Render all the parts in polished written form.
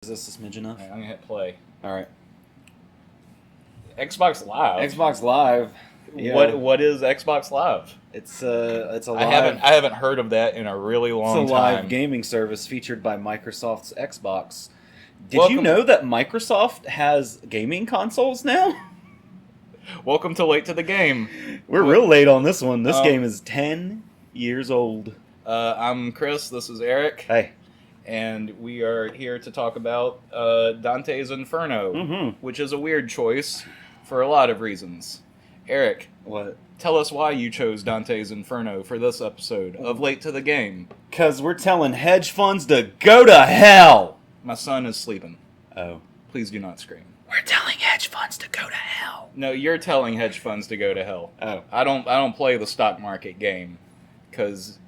Is this a smidge enough? Right, I'm gonna hit play. All right. Xbox Live. Xbox Live. Yeah. What is Xbox Live? It's a live. I haven't heard of that in a really long time. It's a live gaming service featured by Microsoft's Xbox. Did you Welcome- know that Microsoft has gaming consoles now? Welcome to Late to the Game. We're real late on this one. This game is 10 years old. I'm Chris. This is Eric. Hey. And we are here to talk about Dante's Inferno, which is a weird choice for a lot of reasons. Eric, What? tell us why you chose Dante's Inferno for this episode of Late to the Game. Because we're telling hedge funds to go to hell. My son is sleeping. Oh. Please do not scream. We're telling hedge funds to go to hell. No, you're telling hedge funds to go to hell. Oh. I don't play the stock market game because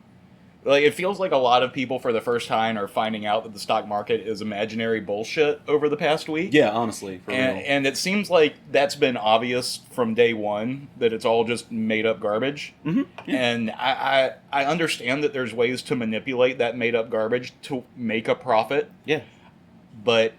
it feels like a lot of people for the first time are finding out that the stock market is imaginary bullshit over the past week. Yeah, honestly, for real. And it seems like that's been obvious from day one, that it's all just made up garbage. Mm-hmm. Yeah. And I understand that there's ways to manipulate that made up garbage to make a profit. Yeah. But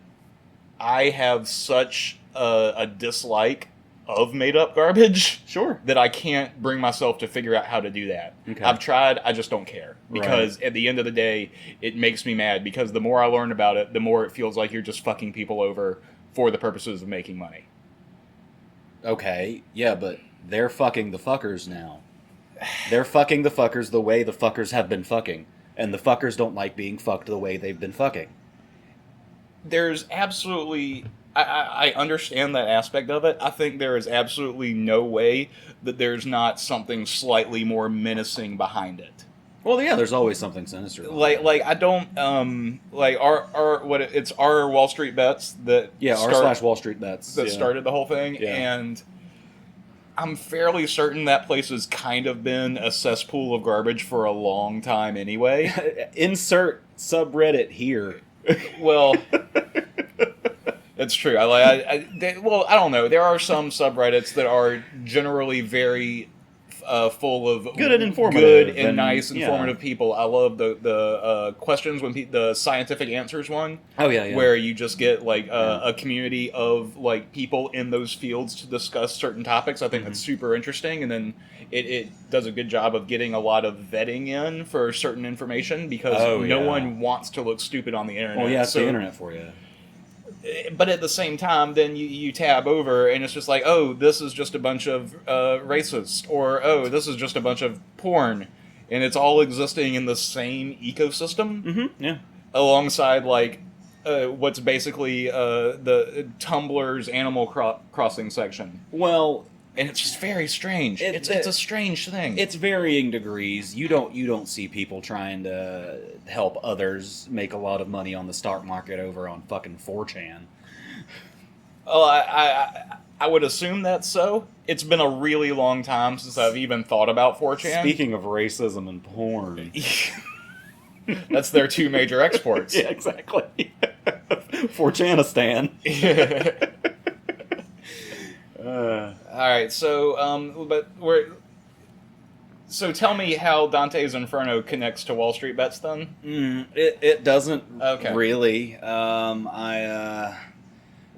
I have such a dislike of made up garbage. Sure. That I can't bring myself to figure out how to do that. Okay. I've tried, I just don't care. Because at the end of the day, it makes me mad. Because the more I learn about it, the more it feels like you're just fucking people over for the purposes of making money. Okay, yeah, but they're fucking the fuckers now. They're fucking the fuckers the way the fuckers have been fucking. And the fuckers don't like being fucked the way they've been fucking. There's absolutely... I understand that aspect of it. I think there is absolutely no way that there's not something slightly more menacing behind it. Well, yeah, there's always something sinister. Like I don't it's our WallStreetBets that r/WallStreetBets that started the whole thing, Yeah. and I'm fairly certain that place has kind of been a cesspool of garbage for a long time anyway. Insert subreddit here. Well, it's true. I don't know. There are some subreddits that are generally very full of good and informative, nice, informative people. I love the questions when the scientific answers one. Oh yeah. Where you just get like a community of like people in those fields to discuss certain topics. I think that's super interesting, and then it does a good job of getting a lot of vetting in for certain information because no one wants to look stupid on the internet. Well, yeah, it's the internet for you. But at the same time, then you tab over and it's just like, oh, this is just a bunch of racists, or oh, this is just a bunch of porn, and it's all existing in the same ecosystem. Yeah. Alongside like what's basically the Tumblr's Animal Crossing section. Well, and it's just very strange. It's a strange thing. It's varying degrees. You don't see people trying to help others make a lot of money on the stock market over on fucking 4chan. Oh, I would assume that's so. It's been a really long time since I've even thought about 4chan. Speaking of racism and porn. That's their two major exports. Yeah, exactly. 4chanistan. All right, so so tell me how Dante's Inferno connects to WallStreetBets then? It doesn't really. I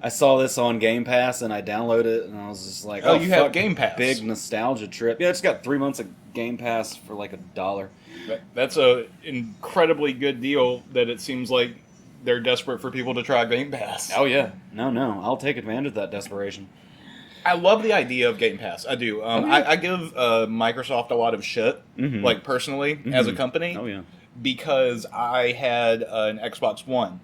saw this on Game Pass and I downloaded it and I was just like, oh, you have Game Pass? Big nostalgia trip. Yeah, I just got 3 months of Game Pass for like $1. That's a incredibly good deal that it seems like they're desperate for people to try Game Pass. Oh yeah. No, I'll take advantage of that desperation. I love the idea of Game Pass. I do. I give Microsoft a lot of shit, like personally, as a company. Oh yeah. Because I had an Xbox One,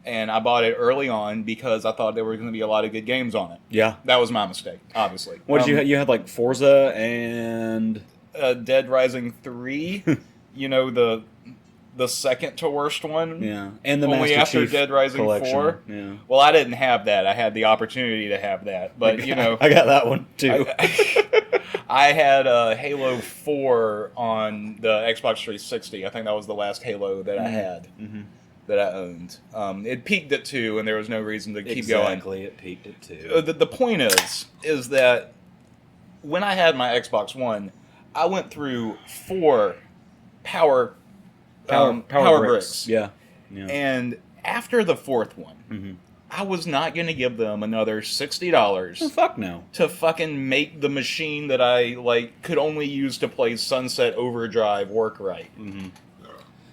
and I bought it early on because I thought there were going to be a lot of good games on it. Yeah. That was my mistake, obviously. What did you have? You had like Forza and Dead Rising 3. You know, the second to worst one. Yeah. And the only Master after Chief Dead Rising collection. 4. Yeah. Well, I didn't have that. I had the opportunity to have that, but you know, I got that one too. I had Halo 4 on the Xbox 360. I think that was the last Halo that I had, that I owned. It peaked at 2, and there was no reason to keep going. Exactly, it peaked at 2. The point is that when I had my Xbox One, I went through 4 power bricks. Yeah. And after the fourth one, Mm-hmm. I was not going to give them another $60 Oh, fuck no. to fucking make the machine that I like could only use to play Sunset Overdrive work right. Mm-hmm.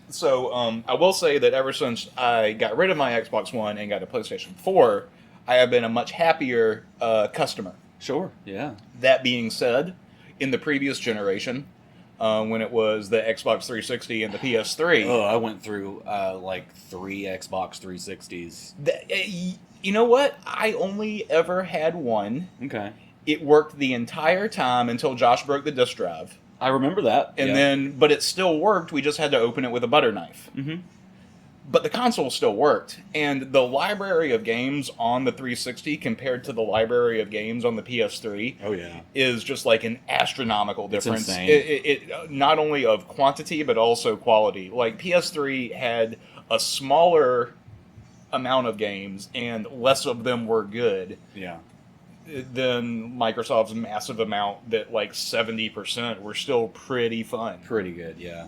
So I will say that ever since I got rid of my Xbox One and got a PlayStation 4, I have been a much happier customer. Sure, yeah. That being said, in the previous generation, when it was the Xbox 360 and the PS3, Oh, I went through like 3 Xbox 360s. You know what? I only ever had one. Okay. It worked the entire time until Josh broke the disk drive. I remember that. And yeah. then, but it still worked. We just had to open it with a butter knife. Mm-hmm. But the console still worked. And the library of games on the 360 compared to the library of games on the PS3 Oh, yeah. is just like an astronomical difference. insane. It not only of quantity, but also quality. Like, PS3 had a smaller amount of games, and less of them were good. Yeah. Than Microsoft's massive amount that like 70% were still pretty fun. Pretty good, yeah.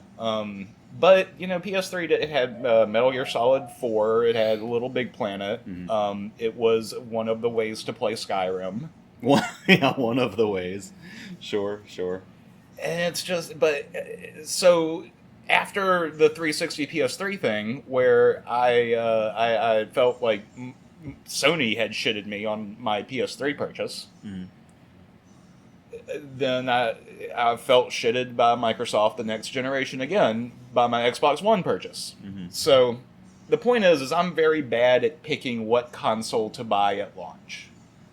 But, you know, PS3, it had Metal Gear Solid 4, it had Little Big Planet, Mm-hmm. It was one of the ways to play Skyrim. One of the ways. Sure. And it's just, but, so after the 360 PS3 thing, where I felt like Sony had shitted me on my PS3 purchase. Mm-hmm. Then I felt shitted by Microsoft the next generation again by my Xbox One purchase. Mm-hmm. So the point is I'm very bad at picking what console to buy at launch.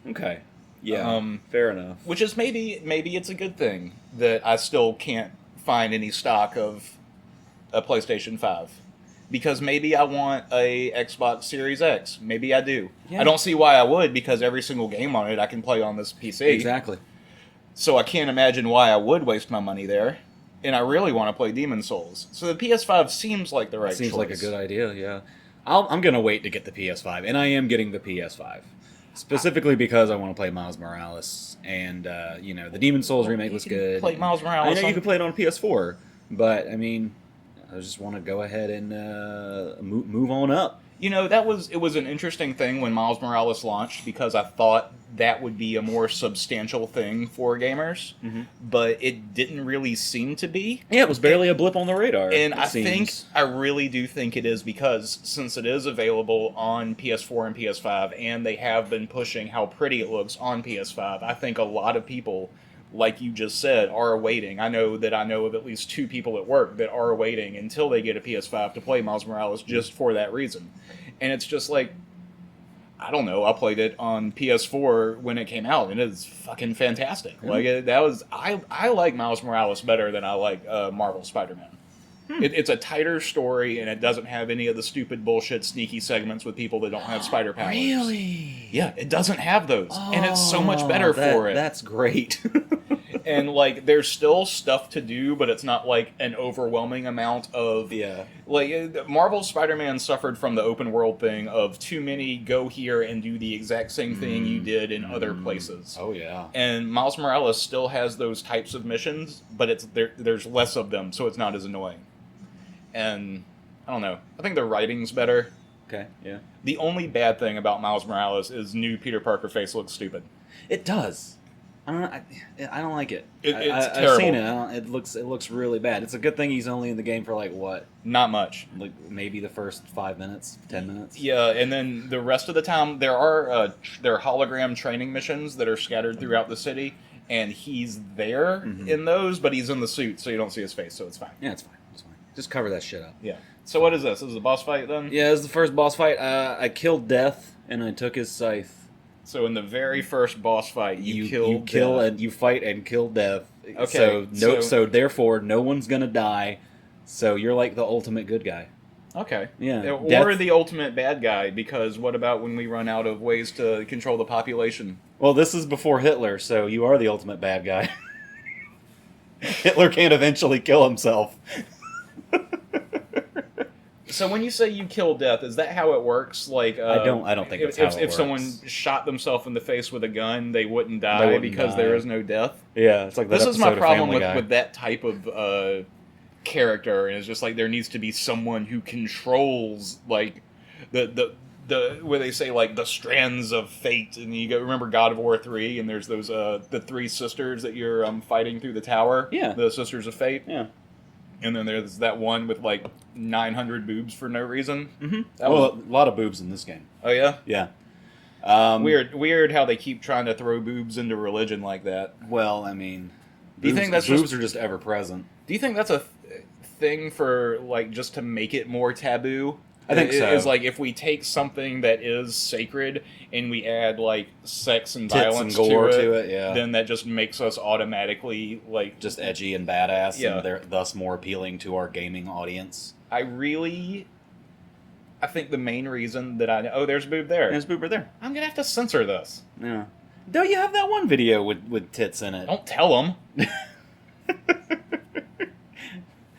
Okay. Yeah. Fair enough. Which is maybe it's a good thing that I still can't find any stock of a PlayStation 5. Because maybe I want a Xbox Series X. Maybe I do. Yeah. I don't see why I would, because every single game on it I can play on this PC. Exactly. So I can't imagine why I would waste my money there. And I really want to play Demon's Souls. So the PS5 seems like the right choice. Seems like a good idea, yeah. I'm going to wait to get the PS5, and I am getting the PS5. Specifically because I want to play Miles Morales, and, the Demon's Souls remake looks good. Play Miles Morales. I know you can play it on PS4, but, I mean, I just want to go ahead and move on up. You know, it was an interesting thing when Miles Morales launched, because I thought that would be a more substantial thing for gamers, but it didn't really seem to be. Yeah, it was barely a blip on the radar. And I really do think it is, because since it is available on PS4 and PS5, and they have been pushing how pretty it looks on PS5, I think a lot of people, like you just said, are waiting. I know of at least 2 people at work that are waiting until they get a PS5 to play Miles Morales just for that reason. And it's just like, I don't know, I played it on PS4 when it came out, and it's fucking fantastic. Mm-hmm. I like Miles Morales better than I like Marvel Spider-Man. It's a tighter story, and it doesn't have any of the stupid bullshit sneaky segments with people that don't have spider powers. Really? Yeah, it doesn't have those, and it's so much better for it. That's great. And, like, there's still stuff to do, but it's not, like, an overwhelming amount of... Yeah. Like, Marvel Spider-Man suffered from the open world thing of too many go here and do the exact same thing you did in other places. Oh, yeah. And Miles Morales still has those types of missions, but there's less of them, so it's not as annoying. And, I don't know. I think the writing's better. Okay, yeah. The only bad thing about Miles Morales is new Peter Parker face looks stupid. It does. I don't like it. It's terrible. I've seen it. It looks really bad. It's a good thing he's only in the game for like what? Not much. Like maybe the first 5 minutes, 10 minutes. Yeah, and then the rest of the time there are hologram training missions that are scattered throughout the city, and he's there in those, but he's in the suit, so you don't see his face, so it's fine. Yeah, it's fine. It's fine. Just cover that shit up. Yeah. So what is this? This is a boss fight then? Yeah, this is the first boss fight. I killed Death, and I took his scythe. So in the very first boss fight, you kill Death. and you fight and kill Death. Okay, So therefore, no one's gonna die. So you're like the ultimate good guy. Okay. Yeah. Or Death- the ultimate bad guy, because what about when we run out of ways to control the population? Well, this is before Hitler, so you are the ultimate bad guy. Hitler can't eventually kill himself. So when you say you kill Death, is that how it works? Like I don't think that's how it if works. someone shot themselves in the face with a gun, they wouldn't die wouldn't because die. there is no death. Yeah, it's like that This is my episode of problem Family Guy. with that type of character, and it's just like there needs to be someone who controls like the where they say like the strands of fate, and you remember God of War 3, and there's those the three sisters that you're fighting through the tower. Yeah. The Sisters of Fate. Yeah. And then there's that one with like 900 boobs for no reason. Mm-hmm. A lot of boobs in this game. Oh yeah. Yeah. Weird how they keep trying to throw boobs into religion like that. Well, I mean, do you think that's boobs are just ever present? Do you think that's a thing for like just to make it more taboo? I think so. It's like if we take something that is sacred and we add like sex and Tits violence and gore to it, yeah. then that just makes us automatically like just edgy and badass, yeah. and they're thus more appealing to our gaming audience. I think the main reason that there's a boob there. There's a boob right there. I'm gonna have to censor this. Yeah. Don't you have that one video with tits in it? Don't tell them.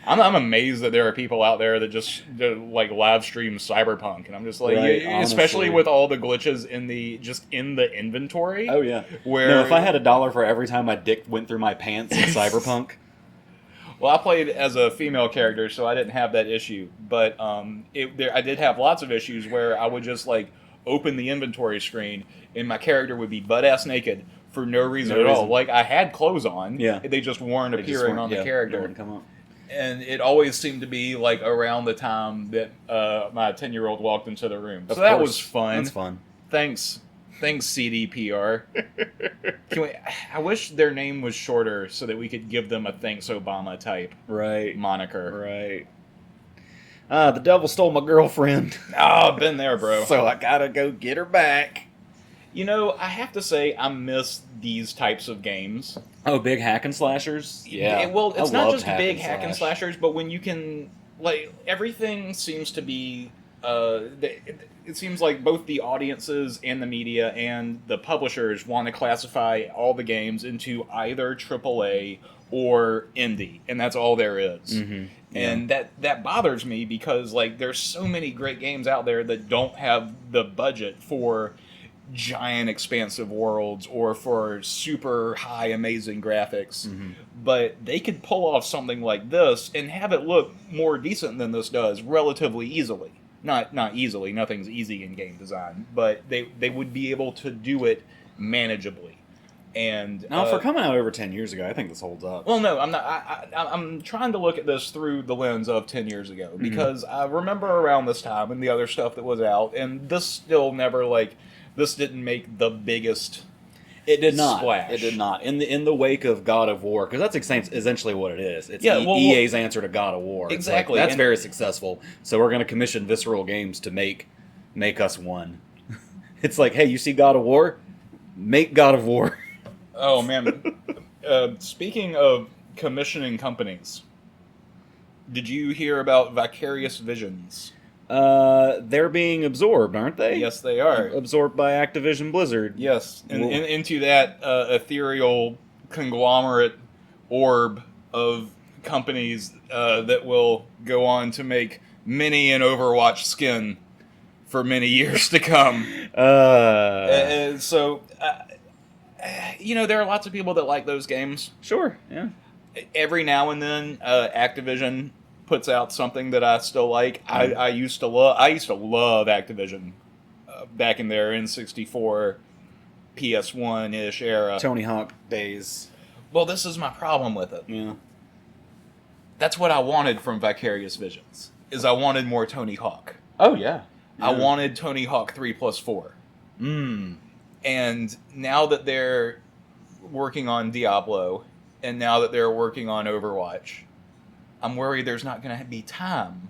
I'm amazed that there are people out there that just like live stream Cyberpunk, and I'm just like, right, especially with all the glitches in the inventory. Oh yeah. Where no, if I had $1 for every time my dick went through my pants in Cyberpunk. Well, I played as a female character, so I didn't have that issue. But I did have lots of issues where I would just like open the inventory screen, and my character would be butt-ass naked for no reason at all. Like I had clothes on, yeah. They just weren't appearing on the character. They wouldn't come up. And it always seemed to be like around the time that my 10-year-old walked into the room. So that was fun. That's fun. Thanks, CDPR. I wish their name was shorter so that we could give them a Thanks Obama type moniker. Right. The devil stole my girlfriend. Oh, been there, bro. So I gotta go get her back. You know, I have to say, I miss these types of games. Oh, big hack and slashers? Yeah. Well, it's not just big hack and slashers, but when you can, like, everything seems to be, it seems like both the audiences and the media and the publishers want to classify all the games into either AAA or indie, and that's all there is. Mm-hmm. And that bothers me because, like, there's so many great games out there that don't have the budget for giant expansive worlds or for super high amazing graphics, but they could pull off something like this and have it look more decent than this does relatively easily. Not easily, nothing's easy in game design, but they would be able to do it manageably. And now, for coming out over 10 years ago, I think this holds up. Well, no, I'm not. I'm trying to look at this through the lens of 10 years ago because I remember around this time and the other stuff that was out, and this still never this didn't make the biggest. It did not. Splash. It did not. In the wake of God of War, because that's essentially what it is. It's EA's answer to God of War. Exactly. That's very successful. So we're going to commission Visceral Games to make us one. It's like, hey, you see God of War? Make God of War. Oh man. Speaking of commissioning companies, did you hear about Vicarious Visions? They're being absorbed, aren't they? Yes, they are. Absorbed by Activision Blizzard. Yes, and into that ethereal conglomerate orb of companies that will go on to make many an Overwatch skin for many years to come. So, there are lots of people that like those games. Sure, yeah. Every now and then, Activision puts out something that I still like. I used to love Activision back in their N64, PS1-ish era. Tony Hawk days. Well, this is my problem with it. Yeah. That's what I wanted from Vicarious Visions. Is I wanted more Tony Hawk. Oh yeah. I wanted Tony Hawk 3+4. And now that they're working on Diablo, and now that they're working on Overwatch, I'm worried there's not going to be time,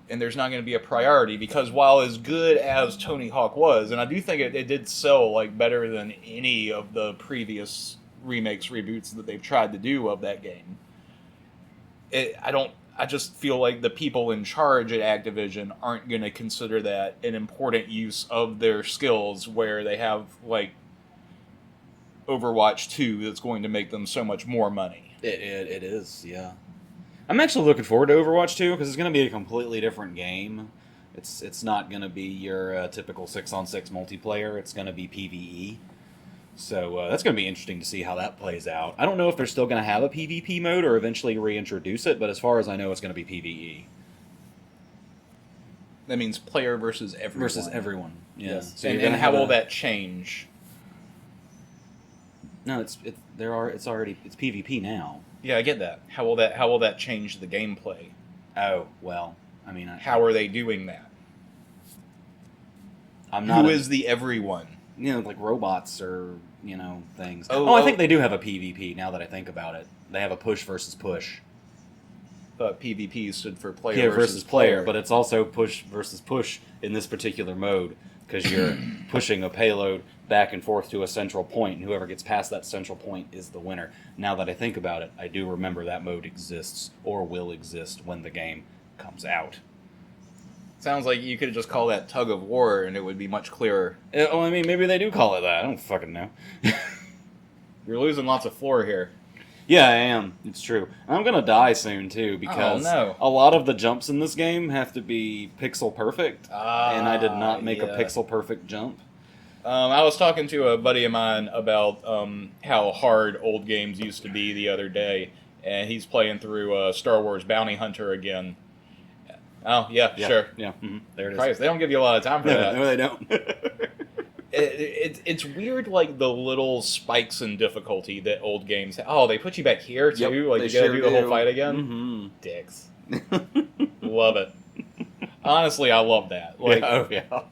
and there's not going to be a priority, because while as good as Tony Hawk was, and I do think it did sell better than any of the previous remakes, reboots that they've tried to do of that game, I just feel like the people in charge at Activision aren't going to consider that an important use of their skills, where they have Overwatch 2 that's going to make them so much more money. It is, yeah. I'm actually looking forward to Overwatch 2 because it's going to be a completely different game. It's not going to be your typical 6-on-6 multiplayer. It's going to be PvE. So that's going to be interesting to see how that plays out. I don't know if they're still going to have a PvP mode or eventually reintroduce it, but as far as I know, it's going to be PvE. That means player versus everyone. Versus everyone. Yeah. Yes. So and you're gonna how have will that change? No, it's PvP now. Yeah, I get that. How will that change the gameplay? Oh well, I mean, how are they doing that? I'm not. Who is the everyone? Like robots or things. I think they do have a PvP. Now that I think about it, they have a push versus push. But PvP stood for player versus player, but it's also push versus push in this particular mode because you're pushing a payload back and forth to a central point, and whoever gets past that central point is the winner. Now that I think about it, I do remember that mode exists or will exist when the game comes out. Sounds like you could just call that tug of war, and it would be much clearer. Well, I mean, maybe they do call it that. I don't fucking know. You're losing lots of floor here. Yeah, I am. It's true. I'm going to die soon, too, because a lot of the jumps in this game have to be pixel perfect, and I did not make a pixel perfect jump. I was talking to a buddy of mine about how hard old games used to be the other day, and he's playing through Star Wars Bounty Hunter again. Oh, yeah, sure. Yeah, there it is. Christ, they don't give you a lot of time for that. No, they don't. It's weird, like, the little spikes in difficulty that old games have. Oh, they put you back here, too? Yep, like, you gotta do the whole fight again? Mm-hmm. Dicks. Love it. Honestly, I love that. Like,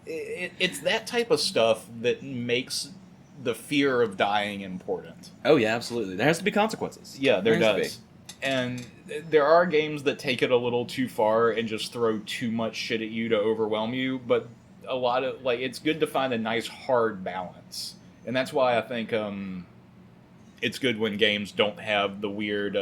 it's that type of stuff that makes the fear of dying important. Oh, yeah, absolutely. There has to be consequences. Yeah, there does. And there are games that take it a little too far and just throw too much shit at you to overwhelm you, but a lot of, like, it's good to find a nice hard balance. And that's why I think it's good when games don't have the weird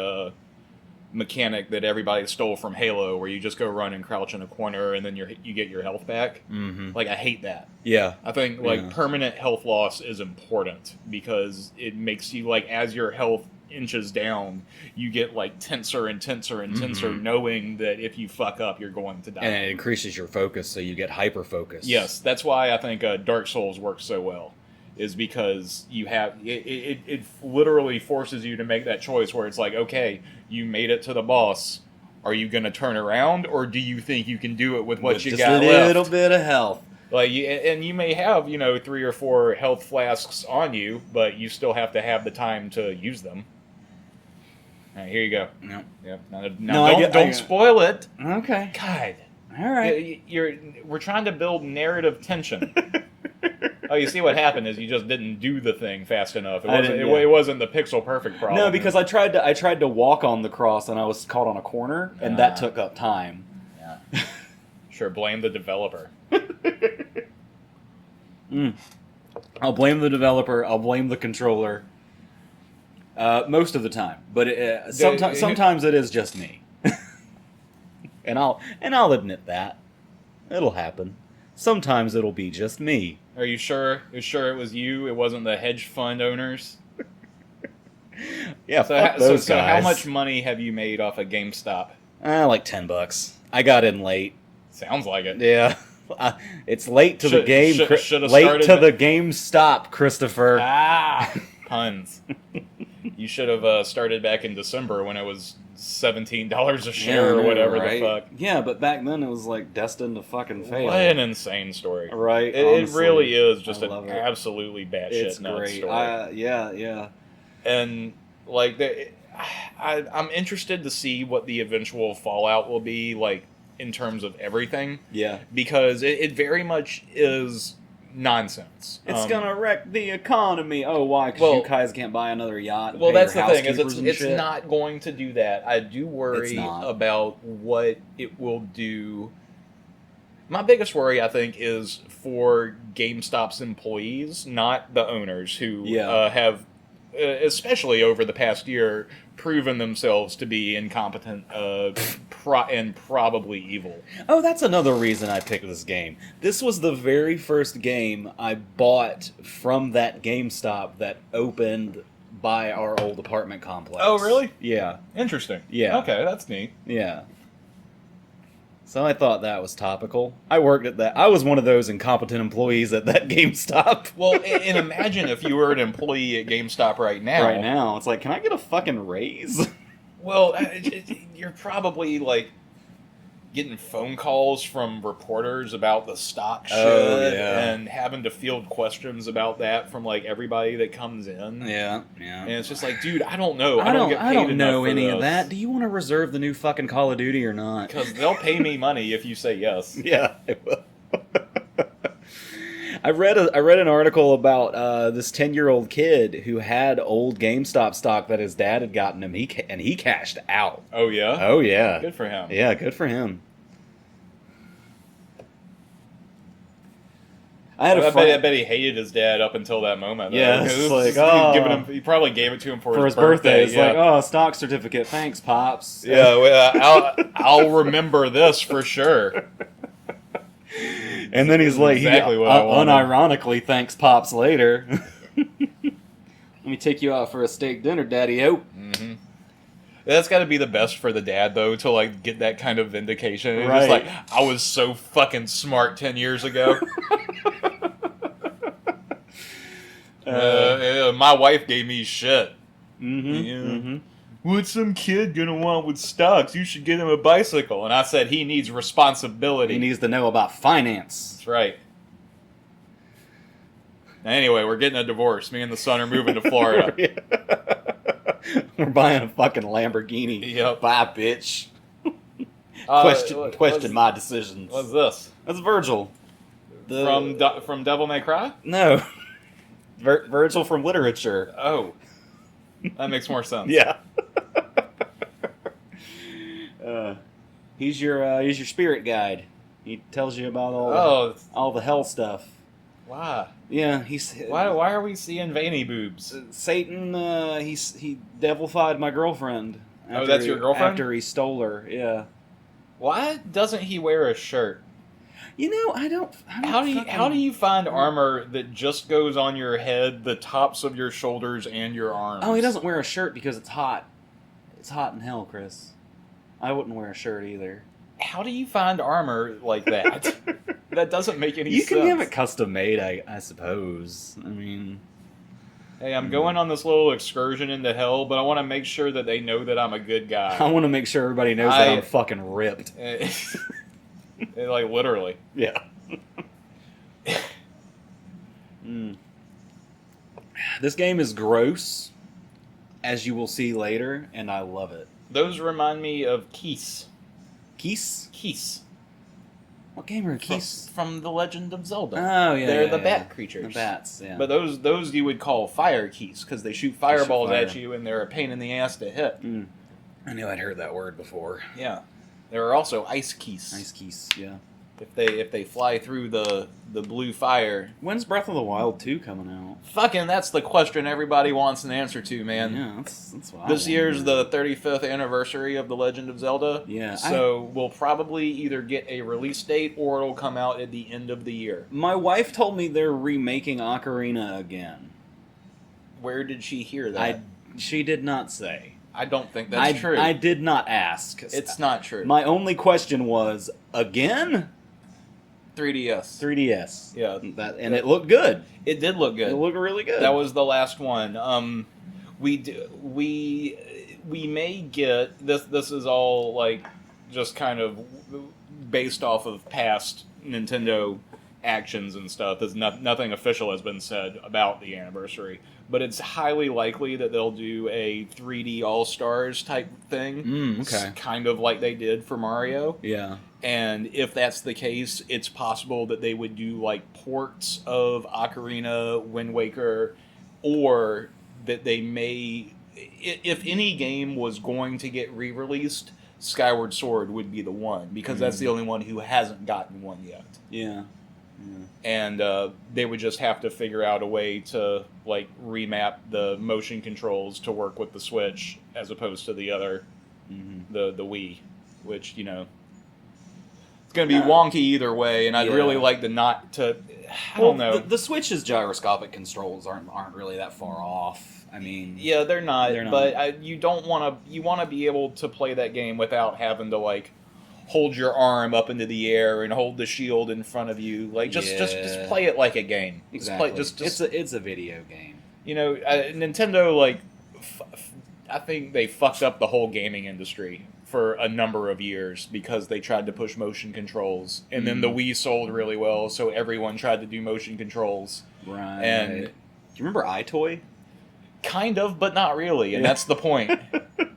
mechanic that everybody stole from Halo, where you just go run and crouch in a corner and then you get your health back. Mm-hmm. Like, I hate that. Yeah. I think, permanent health loss is important because it makes you, like, as your health inches down, you get, like, tenser and tenser and tenser, knowing that if you fuck up, you're going to die. And it increases your focus, so you get hyper-focus. Yes, that's why I think Dark Souls works so well, is because you have... It literally forces you to make that choice where it's like, okay, you made it to the boss. Are you going to turn around, or do you think you can do it with what you got left? Just a little bit of health. Like, and you may have, 3 or 4 health flasks on you, but you still have to have the time to use them. All right, here you go. No. Yep. Now don't spoil it. Okay. God. All right. We're trying to build narrative tension. Oh, you see what happened is you just didn't do the thing fast enough. It wasn't the pixel perfect problem. No, because I tried to walk on the cross and I was caught on a corner, and that took up time. Yeah. Sure, blame the developer. I'll blame the developer. I'll blame the controller. Most of the time, but sometimes it is just me, and I'll admit that it'll happen. Sometimes it'll be just me. Are you sure? You're sure it was you? It wasn't the hedge fund owners? Yeah. So how much money have you made off of GameStop? Like $10. I got in late. Sounds like it. Yeah. It's late to the game. Late to the GameStop, Christopher. Puns. You should have started back in December when it was $17 a share or whatever the fuck. Yeah, but back then it was like destined to fucking fail. What an insane story. Right. It really is just an absolutely batshit nuts great. story. Yeah. And like, I'm interested to see what the eventual fallout will be, like, in terms of everything. Yeah. Because it very much is nonsense. It's gonna wreck the economy. Oh, why? Because you guys can't buy another yacht. Well, that's the thing. Is it's not going to do that. I do worry about what it will do. My biggest worry, I think, is for GameStop's employees, not the owners, who have, especially over the past year, proven themselves to be incompetent and probably evil. Oh, that's another reason I picked this game. This was the very first game I bought from that GameStop that opened by our old apartment complex. Oh, really? Yeah. Interesting. Yeah. Okay, that's neat. Yeah. So I thought that was topical. I worked at that. I was one of those incompetent employees at that GameStop. Well, and imagine if you were an employee at GameStop right now. Right now. It's like, can I get a fucking raise? Well, you're probably, like, getting phone calls from reporters about the stock shit and having to field questions about that from like everybody that comes in. Yeah. And it's just like, dude, I don't know. I don't get paid I don't enough know for any this. of that. Do you want to reserve the new fucking Call of Duty or not? Because they'll pay me money if you say yes. Yeah, I will. I read an article about this 10-year-old kid who had old GameStop stock that his dad had gotten him. He cashed out. Oh yeah. Oh yeah. Good for him. Yeah, good for him. I bet he hated his dad up until that moment. Yeah, it's like, he probably gave it to him for his birthday. It's yeah. like, stock certificate, thanks, pops. Yeah, well, I'll remember this for sure. And then he's like, exactly what I wanted. Unironically, thanks, pops. Later. Let me take you out for a steak dinner, Daddy-o. Mm-hmm. That's got to be the best for the dad, though, to like get that kind of vindication. It's right. just like, I was so fucking smart 10 years ago. My wife gave me shit. Mm-hmm. Yeah. Mm-hmm. What's some kid gonna want with stocks? You should get him a bicycle. And I said he needs responsibility. He needs to know about finance. That's right. Anyway, we're getting a divorce. Me and the son are moving to Florida. We're buying a fucking Lamborghini. Yep. Bye, bitch. Question my decisions. What's this? That's Virgil. From Devil May Cry? No. Virgil from literature. Oh. That makes more sense. Yeah. He's your spirit guide. He tells you about all the hell stuff. Why? Yeah, Why are we seeing veiny boobs? Satan. He devilified my girlfriend. That's your girlfriend? After he stole her. Yeah. Why doesn't he wear a shirt? You know, I don't. How do you find armor that just goes on your head, the tops of your shoulders, and your arms? Oh, he doesn't wear a shirt because it's hot. It's hot in hell, Chris. I wouldn't wear a shirt either. How do you find armor like that? That doesn't make any sense. You can have it custom made, I suppose. I mean, hey, I'm going on this little excursion into hell, but I want to make sure that they know that I'm a good guy. I want to make sure everybody knows that I'm fucking ripped. Like, literally. Yeah. This game is gross, as you will see later, and I love it. Those remind me of Keese. Keese? Keese. What game are Keese? From The Legend of Zelda. Oh, yeah. They're the bat creatures. The bats, yeah. But those you would call fire Keese, because they shoot fireballs at you, and they're a pain in the ass to hit. I knew I'd heard that word before. Yeah. There are also ice Keese. Ice Keese, yeah. If they fly through the blue fire. When's Breath of the Wild 2 coming out? Fucking, that's the question everybody wants an answer to, man. Yeah, that's what This year's the 35th anniversary of The Legend of Zelda. Yeah. So we'll probably either get a release date or it'll come out at the end of the year. My wife told me they're remaking Ocarina again. Where did she hear that? She did not say. I don't think that's true. I did not ask. It's not true. My only question was, again? 3DS. 3DS. Yeah. And it looked good. It did look good. It looked really good. That was the last one. We may get this. This is all like just kind of based off of past Nintendo actions and stuff. There's nothing official has been said about the anniversary, but it's highly likely that they'll do a 3D All-Stars type thing. Okay. Kind of like they did for Mario. Yeah. And if that's the case, it's possible that they would do like ports of Ocarina, Wind Waker, or that they may, if any game was going to get re-released, Skyward Sword would be the one, because that's the only one who hasn't gotten one yet. Yeah. And they would just have to figure out a way to like remap the motion controls to work with the Switch as opposed to the other, the Wii, which, you know, it's going to be wonky either way, and I'd really like to not to. I don't know. The Switch's gyroscopic controls aren't really that far off. I mean, yeah, they're not. But you don't want to. You want to be able to play that game without having to like hold your arm up into the air and hold the shield in front of you. Like just play it like a game. Exactly. Just it's a video game. You know, Nintendo, like I think they fucked up the whole gaming industry for a number of years because they tried to push motion controls, and then the Wii sold really well, so everyone tried to do motion controls. Right. And do you remember iToy? Kind of, but not really, and that's the point.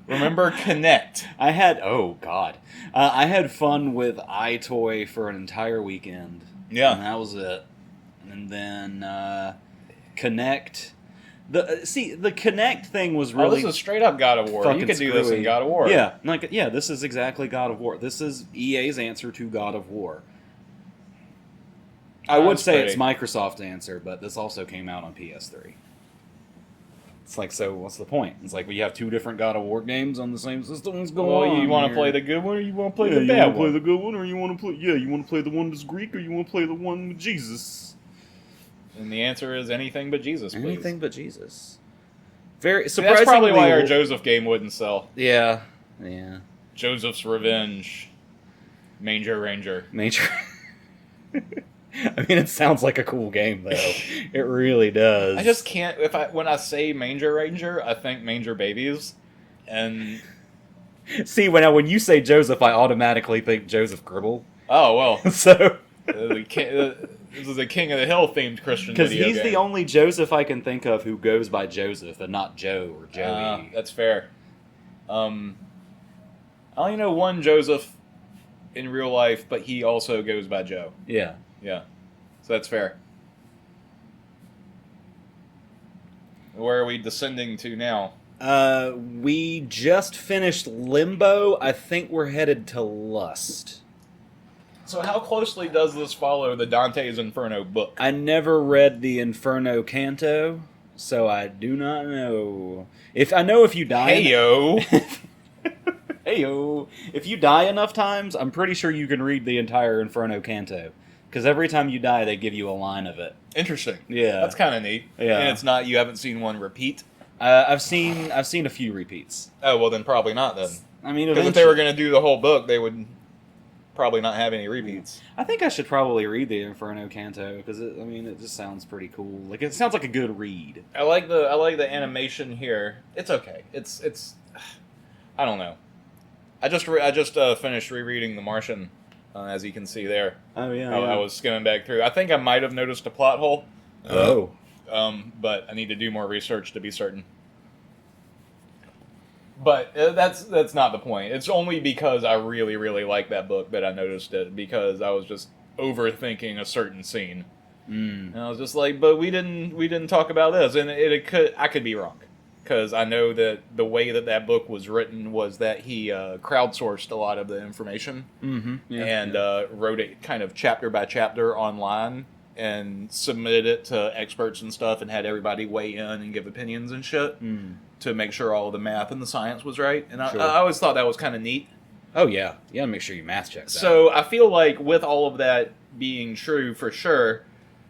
Remember Kinect? I had I had fun with iToy for an entire weekend. Yeah, and that was it. And then Kinect. The Kinect thing was really. Oh, this is straight up God of War. You could do this in God of War. Yeah, this is exactly God of War. This is EA's answer to God of War. I would say it's Microsoft's answer, but this also came out on PS3. It's like, so what's the point? It's like, you have two different God of War games on the same system. What's going on? You want to play the good one, or you want to play the bad one? You want to play the good one, or you want to play the one that's Greek, or you want to play the one with Jesus? And the answer is anything but Jesus, please. Anything but Jesus. Very surprisingly. That's probably why our Joseph game wouldn't sell. Yeah. Joseph's Revenge. Manger Ranger. I mean, it sounds like a cool game, though. It really does. I just can't. When I say Manger Ranger, I think Manger Babies, and see, when you say Joseph, I automatically think Joseph Gribble. Oh well. So this is a King of the Hill themed Christian video game. Because he's the only Joseph I can think of who goes by Joseph and not Joe or Joey. That's fair. I only know one Joseph in real life, but he also goes by Joe. Yeah. Yeah, so that's fair. Where are we descending to now? We just finished Limbo. I think we're headed to Lust. So how closely does this follow the Dante's Inferno book? I never read the Inferno Canto, so I do not know. If you die... Heyo! Heyo! If you die enough times, I'm pretty sure you can read the entire Inferno Canto. Because every time you die, they give you a line of it. Interesting. Yeah, that's kind of neat. Yeah, and it's not, you haven't seen one repeat. I've seen a few repeats. Oh well, then probably not. Then I mean, because if they were going to do the whole book, they would probably not have any repeats. I think I should probably read the Inferno Canto because it just sounds pretty cool. Like, it sounds like a good read. I like the animation here. It's okay. It's I don't know. I just finished rereading The Martian. As you can see there. Oh, yeah. I was skimming back through. I think I might have noticed a plot hole. Oh. But I need to do more research to be certain. But that's not the point. It's only because I really, really like that book that I noticed it, because I was just overthinking a certain scene. And I was just like, but we didn't talk about this, and I could be wrong. Because I know that the way that book was written was that he crowdsourced a lot of the information wrote it kind of chapter by chapter online and submitted it to experts and stuff and had everybody weigh in and give opinions and shit to make sure all of the math and the science was right. And I always thought that was kind of neat. Oh, yeah. You gotta make sure your math checks out. So I feel like with all of that being true for sure...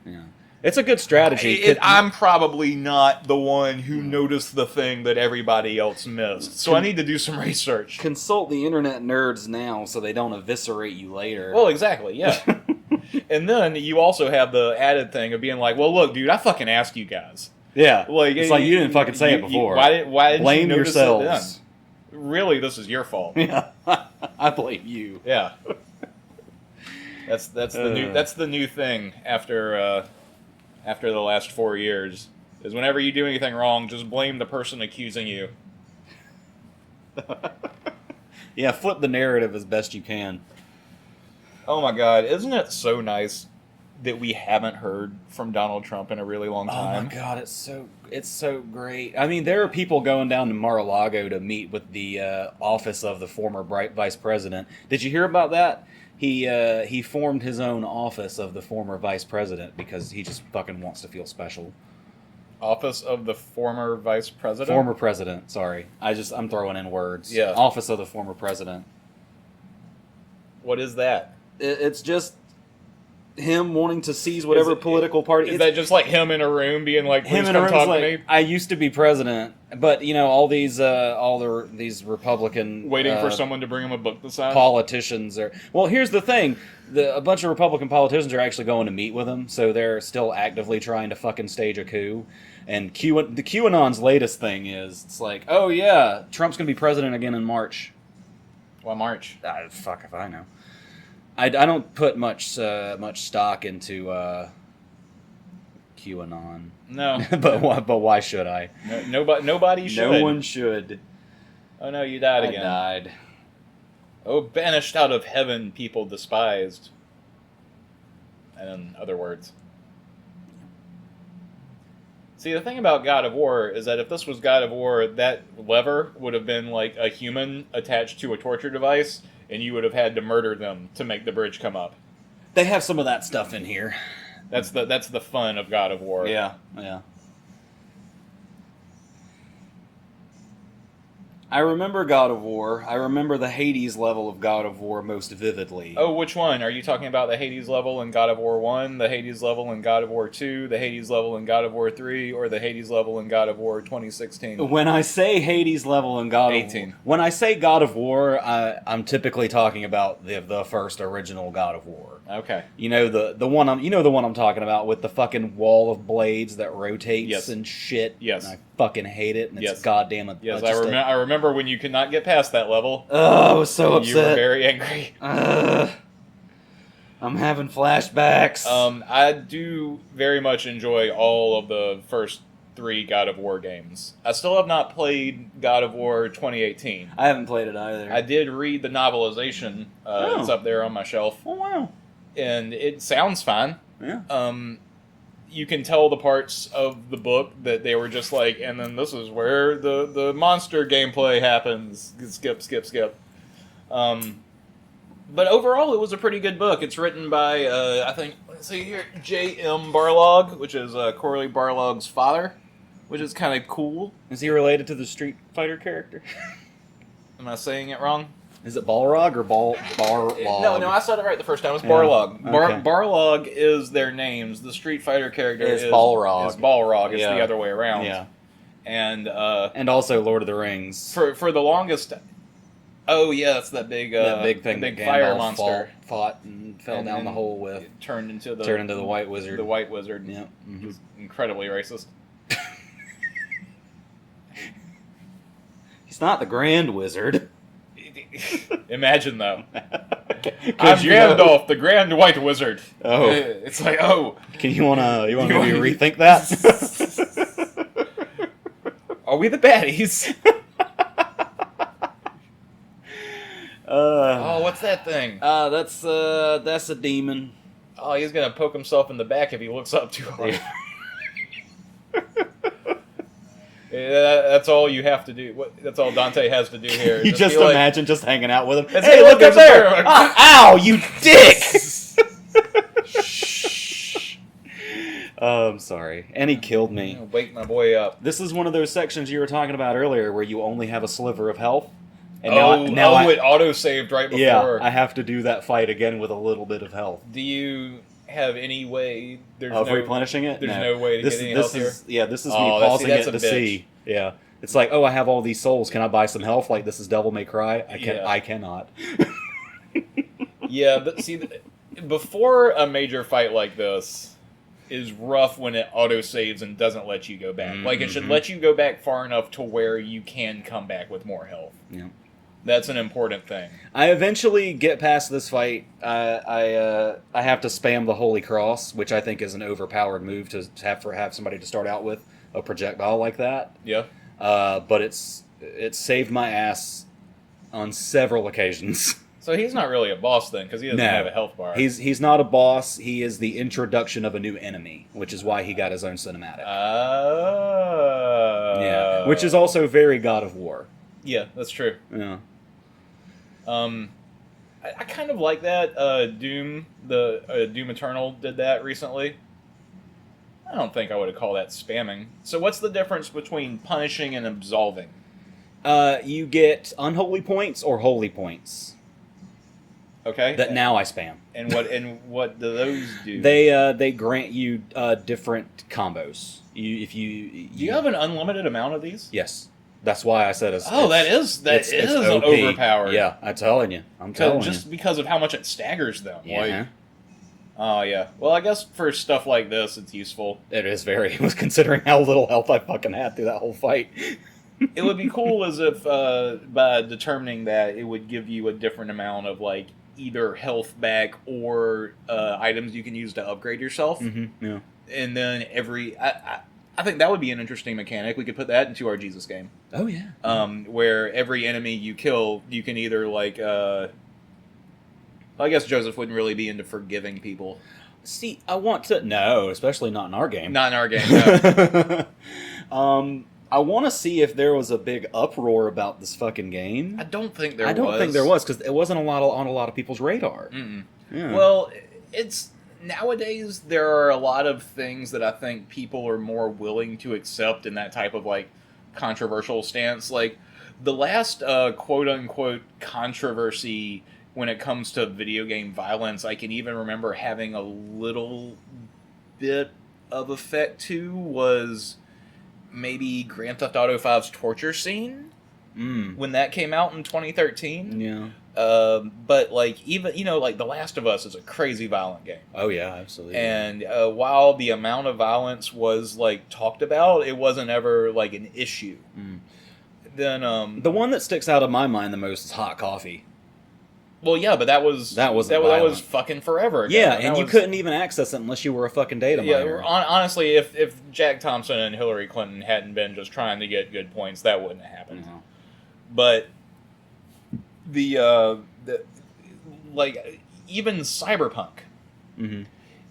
Yeah. It's a good strategy. I'm probably not the one who noticed the thing that everybody else missed. So I need to do some research. Consult the internet nerds now so they don't eviscerate you later. Well, exactly, yeah. And then you also have the added thing of being like, well, look, dude, I fucking asked you guys. Yeah. Like, it's like you didn't fucking say it before. Why didn't blame you notice yourselves? It then? Really, this is your fault. Yeah. I blame you. Yeah. That's the new thing after the last 4 years, is whenever you do anything wrong, just blame the person accusing you. Yeah, flip the narrative as best you can. Oh my God, isn't it so nice that we haven't heard from Donald Trump in a really long time? Oh my God, it's so great. I mean, there are people going down to Mar-a-Lago to meet with the office of the former vice president. Did you hear about that? He formed his own office of the former vice president because he just fucking wants to feel special. Office of the former vice president? Former president, sorry. I'm throwing in words. Yeah. Office of the former president. What is that? It's just him wanting to seize whatever political party. Is that just like him in a room being like, please come talk to me? I used to be president, but all these Republican waiting for someone to bring him a book to sign. Politicians are. Well, here's the thing: a bunch of Republican politicians are actually going to meet with him, so they're still actively trying to fucking stage a coup. And the QAnon's latest thing is, it's like, oh yeah, Trump's gonna be president again in March. Why March? Fuck if I know. I don't put much stock into QAnon. No. but why should I? Nobody should. No one should. Oh no, you died again. I died. Oh, banished out of heaven, people despised. And in other words. See, the thing about God of War is that if this was God of War, that lever would have been like a human attached to a torture device, and you would have had to murder them to make the bridge come up. They have some of that stuff in here. That's the fun of God of War. Yeah. I remember God of War. I remember the Hades level of God of War most vividly. Oh, which one? Are you talking about the Hades level in God of War 1, the Hades level in God of War 2, the Hades level in God of War 3, or the Hades level in God of War 2016? When I say Hades level in God 18. of War, when I say God of War, I'm typically talking about the first original God of War. Okay. You know the one I'm talking about with the fucking wall of blades that rotates and shit. Yes. And I fucking hate it. And it's goddamn. Yes, I remember when you could not get past that level. Oh, I was so upset. You were very angry. I'm having flashbacks. I do very much enjoy all of the first 3 God of War games. I still have not played God of War 2018. I haven't played it either. I did read the novelization. It's up there on my shelf. Oh, wow. And it sounds fine. Yeah. You can tell the parts of the book that they were just like, and then this is where the monster gameplay happens. Skip. But overall, it was a pretty good book. It's written by, I think, let's see here, J.M. Barlog, which is Corley Barlog's father, which is kind of cool. Is he related to the Street Fighter character? Am I saying it wrong? Is it Balrog or Barlog? No, I said it right the first time. It's Barlog. Okay. Barlog is their names. The Street Fighter character is Balrog. It's Balrog. It's the other way around. Yeah. And also Lord of the Rings. For the longest. Oh yeah, that's that big thing, big that fire Gandalf monster fought and fell down the hole with. Turned into the White Wizard. The White Wizard. Yeah. Mm-hmm. He was incredibly racist. He's not the Grand Wizard. Imagine though. I'm Gandalf, the Grand White Wizard. Oh, it's like Can you wanna rethink that? Are we the baddies? What's that thing? That's a demon. Oh, he's gonna poke himself in the back if he looks up too hard. That's all you have to do. That's all Dante has to do here. You just imagine just hanging out with him. Hey, look up there! Ow, you dick! Shh. I'm sorry. And he killed me. Wake my boy up. This is one of those sections you were talking about earlier where you only have a sliver of health. And now it auto-saved right before. Yeah, I have to do that fight again with a little bit of health. Do you have any way of replenishing it? There's no way to get any health here? Yeah, this is me pausing it to see. Yeah. It's like, I have all these souls. Can I buy some health? Like, this is Devil May Cry? I cannot. Yeah, but see, before a major fight like this is rough when it auto-saves and doesn't let you go back. Mm-hmm. Like, it should let you go back far enough to where you can come back with more health. Yeah. That's an important thing. I eventually get past this fight. I have to spam the Holy Cross, which I think is an overpowered move to have somebody to start out with a projectile like that. Yeah. But it saved my ass on several occasions. So he's not really a boss then, because he doesn't have a health bar. He's not a boss. He is the introduction of a new enemy, which is why he got his own cinematic. Yeah, which is also very God of War. Yeah, that's true. Yeah. I kind of like that. Doom Eternal did that recently. I don't think I would call that spamming. So what's the difference between punishing and absolving? You get unholy points or holy points. Okay. That now I spam. And what do those do? They grant you different combos. Do you have an unlimited amount of these? Yes. That's why I said it's it's OP. overpowered. Yeah, I'm telling you. Just because of how much it staggers them. Yeah. Oh, yeah. Well, I guess for stuff like this, it's useful. It is very, considering how little health I fucking had through that whole fight. It would be cool as if by determining that it would give you a different amount of like either health back or items you can use to upgrade yourself. Yeah. And then I think that would be an interesting mechanic. We could put that into our Jesus game. Oh yeah. Where every enemy you kill, you can either like. I guess Joseph wouldn't really be into forgiving people. See, I want to no, especially not in our game. Not in our game. No. I want to see if there was a big uproar about this fucking game. I don't think there was. I don't think there was because it wasn't on a lot of people's radar. Yeah. Well, it's nowadays there are a lot of things that I think people are more willing to accept in that type of like controversial stance. Like the last quote unquote controversy when it comes to video game violence, I can even remember having a little bit of effect to was maybe Grand Theft Auto 5's torture scene when that came out in 2013. Yeah. But like even like The Last of Us is a crazy violent game. Oh yeah, absolutely. And while the amount of violence was like talked about, it wasn't ever like an issue. Then the one that sticks out of my mind the most is Hot Coffee. Well, yeah, but that was fucking forever ago. Yeah, and you couldn't even access it unless you were a fucking data miner. Honestly, if Jack Thompson and Hillary Clinton hadn't been just trying to get good points, that wouldn't have happened. No. But the like even Cyberpunk.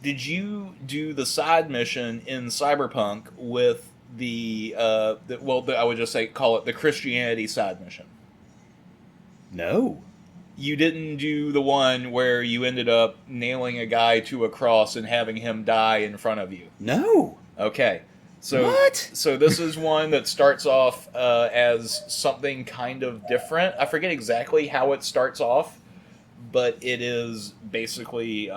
Did you do the side mission in Cyberpunk with I would just say call it the Christianity side mission? No. You didn't do the one where you ended up nailing a guy to a cross and having him die in front of you? No. Okay. So what? So this is one that starts off as something kind of different. I forget exactly how it starts off, but it is basically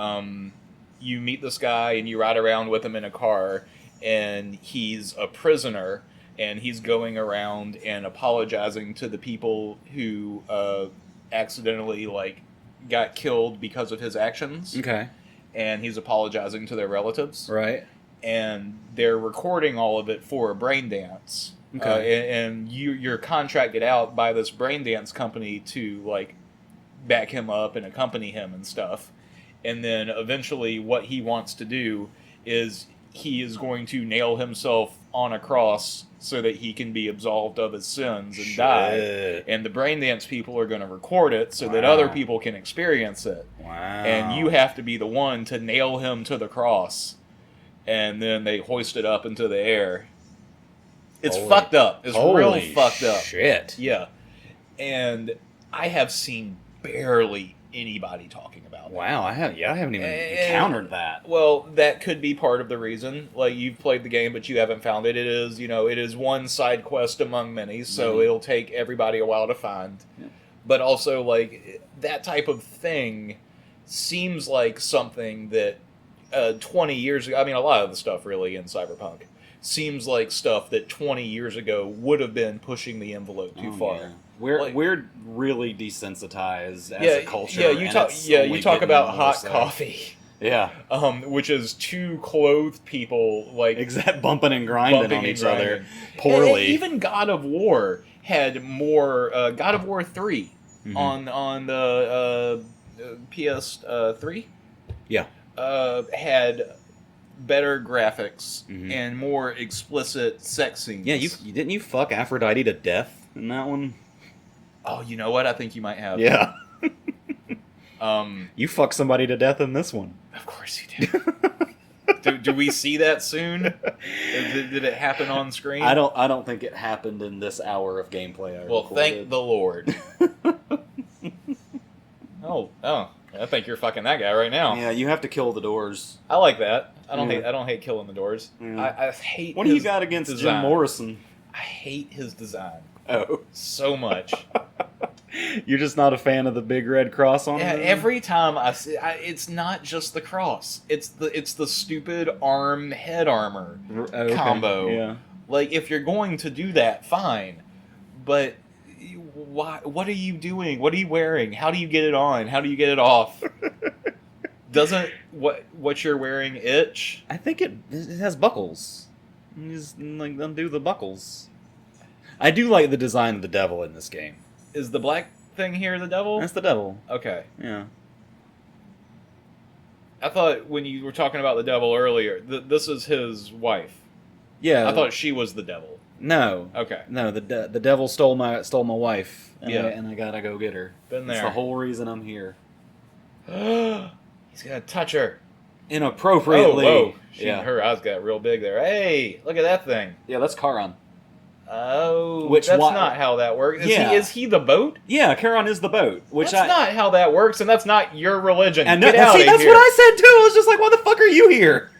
you meet this guy and you ride around with him in a car, and he's a prisoner, and he's going around and apologizing to the people who accidentally like got killed because of his actions. Okay. And he's apologizing to their relatives. Right. And they're recording all of it for a brain dance. Okay. And you're contracted out by this brain dance company to like back him up and accompany him and stuff. And then eventually what he wants to do is he is going to nail himself on a cross so that he can be absolved of his sins and die. And the brain dance people are going to record it so that other people can experience it. Wow. And you have to be the one to nail him to the cross. And then they hoist it up into the air. It's fucked up. It's real fucked up. Shit. Yeah. And I have seen barely anybody talking about it. Wow, I haven't even encountered that. Well, that could be part of the reason. Like, you've played the game, but you haven't found it. It is one side quest among many, so it'll take everybody a while to find. Yeah. But also, like, that type of thing seems like something that 20 years ago, I mean, a lot of the stuff really in Cyberpunk seems like stuff that 20 years ago would have been pushing the envelope too far. Yeah. We're really desensitized as a culture. Yeah, you talk about hot coffee. Yeah. Which is two clothed people like bumping and grinding on each other poorly. And even God of War had more. God of War 3 on the PS3. Yeah. Had better graphics and more explicit sex scenes. Yeah, you didn't you fuck Aphrodite to death in that one? Oh, you know what? I think you might have. Yeah. You fucked somebody to death in this one. Of course you did. do we see that soon? Did it happen on screen? I don't think it happened in this hour of gameplay. Thank the Lord. Oh, I think you're fucking that guy right now. Yeah, you have to kill the doors. I like that. I don't hate killing the doors. Yeah. I hate. What do you got against design. Jim Morrison? I hate his design. Oh, so much. You're just not a fan of the big red cross on it? Yeah, every time I see it's not just the cross. It's the stupid head armor combo. Yeah. Like, if you're going to do that, fine. But why? What are you doing? What are you wearing? How do you get it on? How do you get it off? Doesn't what you're wearing itch? I think it has buckles. You just undo the buckles. I do like the design of the devil in this game. Is the black thing here the devil? That's the devil. Okay. Yeah. I thought when you were talking about the devil earlier, this is his wife. Yeah. I thought she was the devil. No. Okay. No, the devil stole my wife. And Yeah. and I gotta go get her. Been there. That's the whole reason I'm here. He's gonna touch her. Inappropriately. Oh, yeah. Her eyes got real big there. Hey, look at that thing. Yeah, that's Charon. Oh, That's not how that works. Is he the boat? Yeah, Charon is the boat. That's not how that works, and that's not your religion. And Get out see, of that's here. what I said too. I was just like, why the fuck are you here?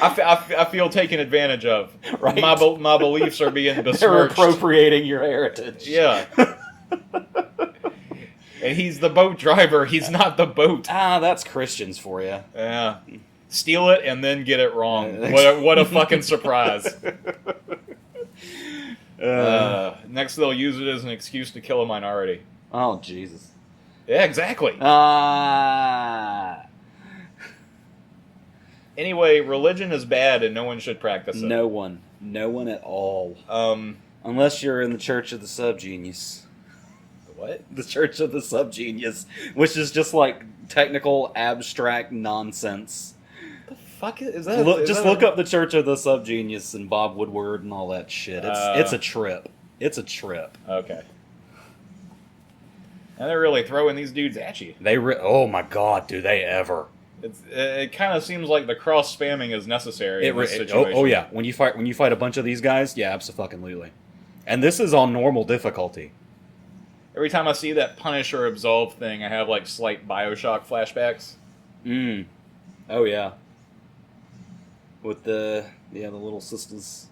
I feel taken advantage of. Right. My beliefs are being besmirched. They're appropriating your heritage. Yeah. And he's the boat driver. He's not the boat. That's Christians for you. Yeah. Steal it and then get it wrong. What a fucking surprise. Next they'll use it as an excuse to kill a minority. Oh, Jesus. Yeah, exactly. Anyway, religion is bad and no one should practice it. No one. No one at all. Unless you're in the Church of the Subgenius. What? The Church of the Subgenius, which is just like technical, abstract nonsense. The fuck is that? Look up the Church of the Subgenius and Bob Woodward and all that shit. It's a trip. It's a trip. Okay. And they're really throwing these dudes at you. Oh my god, do they ever? It kind of seems like the cross spamming is necessary in this situation. Oh yeah, when you fight a bunch of these guys, yeah, absolutely. And this is on normal difficulty. Every time I see that punish or absolve thing, I have like slight BioShock flashbacks. Oh yeah. With the little sisters.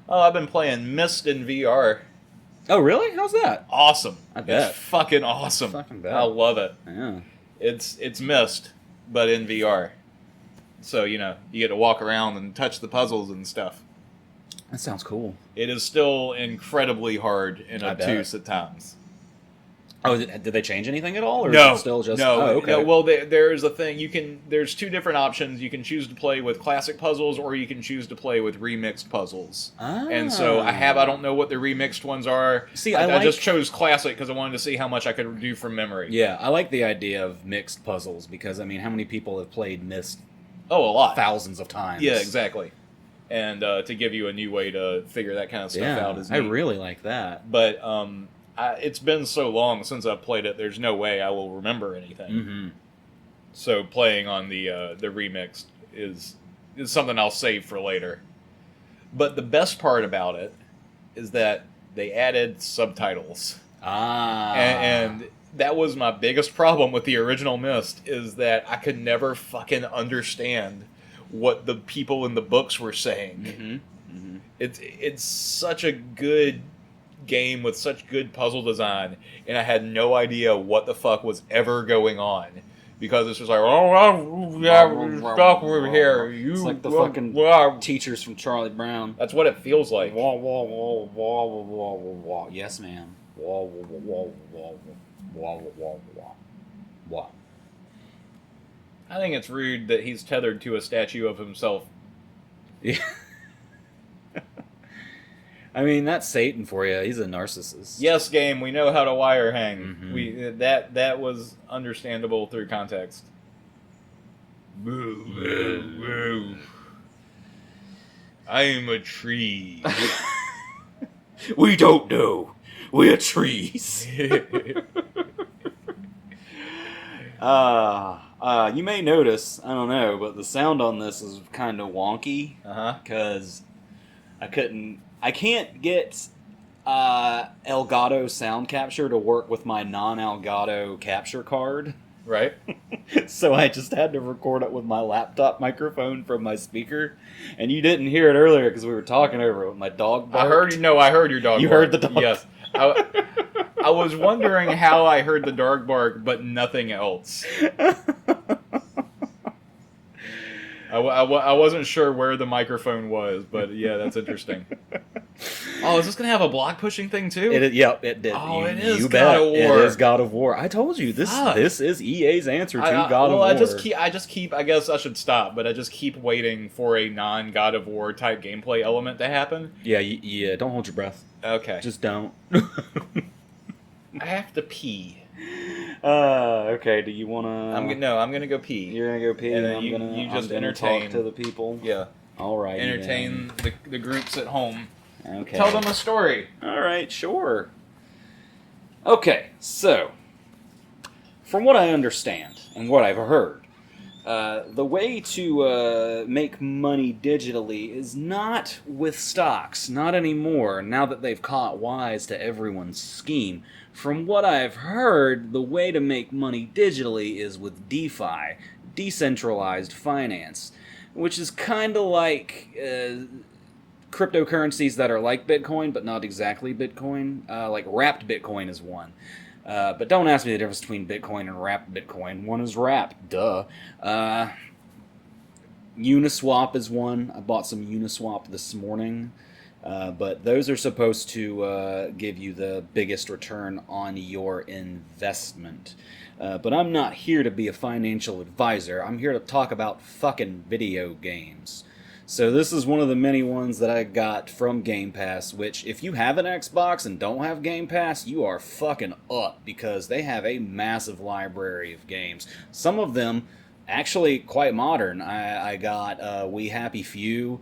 Oh, I've been playing Myst in VR. Oh really? How's that? Awesome. I bet. It's fucking awesome. Fucking bet. I love it. Yeah. It's Myst, but in VR. So, you get to walk around and touch the puzzles and stuff. That sounds cool. It is still incredibly hard and obtuse at times. Oh, did they change anything at all? Or No. is it still just... No. Oh, okay. No, well, there's a thing. There's two different options. You can choose to play with classic puzzles, or you can choose to play with remixed puzzles. And so I don't know what the remixed ones are. See, I just chose classic because I wanted to see how much I could do from memory. Yeah, I like the idea of mixed puzzles because, I mean, how many people have played Myst? Oh, a lot. Thousands of times. Yeah, exactly. And to give you a new way to figure that kind of stuff out is neat. I really like that. But it's been so long since I've played it, there's no way I will remember anything. Mm-hmm. So playing on the remix is something I'll save for later. But the best part about it is that they added subtitles. And that was my biggest problem with the original Myst, is that I could never fucking understand what the people in the books were saying. Mm-hmm. Mm-hmm. It's such a good game with such good puzzle design, and I had no idea what the fuck was ever going on, because it's just like, oh yeah, we're stuck over here. It's like the fucking teachers from Charlie Brown. That's what it feels like. Yes, ma'am. I think it's rude that he's tethered to a statue of himself. Yeah. I mean, that's Satan for you. He's a narcissist. Yes, game. We know how to wire hang. Mm-hmm. That was understandable through context. Boo, boo, boo. I'm a tree. We don't know. We're trees. You may notice, I don't know, but the sound on this is kind of wonky. Because I can't get Elgato sound capture to work with my non-Elgato capture card. Right. So I just had to record it with my laptop microphone from my speaker. And you didn't hear it earlier because we were talking over it with my dog barked. I heard your dog bark. You heard the dog? Yes. I was wondering how I heard the dog bark, but nothing else. I wasn't sure where the microphone was, but yeah, that's interesting. Oh, Oh, is this gonna have a block pushing thing too? Yep, it did. Oh, it You is bet. God of War. It is God of War. I told you this. Fuck. This is EA's answer to God of War. I just keep. I guess I should stop, but I just keep waiting for a non-God of War type gameplay element to happen. Yeah, yeah. Don't hold your breath. Okay. Just don't. I have to pee. Okay. Do you wanna? I'm gonna go pee. You're gonna go pee, And and then you just I'm gonna entertain talk to the people. Yeah. All right. Entertain the groups at home. Okay. Tell them a story. All right. Sure. Okay. So, from what I understand and what I've heard, the way to make money digitally is not with stocks, not anymore, now that they've caught wise to everyone's scheme. From what I've heard, the way to make money digitally is with DeFi, decentralized finance, which is kind of like cryptocurrencies that are like Bitcoin, but not exactly Bitcoin. Like wrapped Bitcoin is one. But don't ask me the difference between Bitcoin and wrapped Bitcoin. One is wrapped, duh. Uniswap is one. I bought some Uniswap this morning. But those are supposed to give you the biggest return on your investment. But I'm not here to be a financial advisor. I'm here to talk about fucking video games. So this is one of the many ones that I got from Game Pass, which if you have an Xbox and don't have Game Pass, you are fucking up, because they have a massive library of games. Some of them actually quite modern. I got We Happy Few,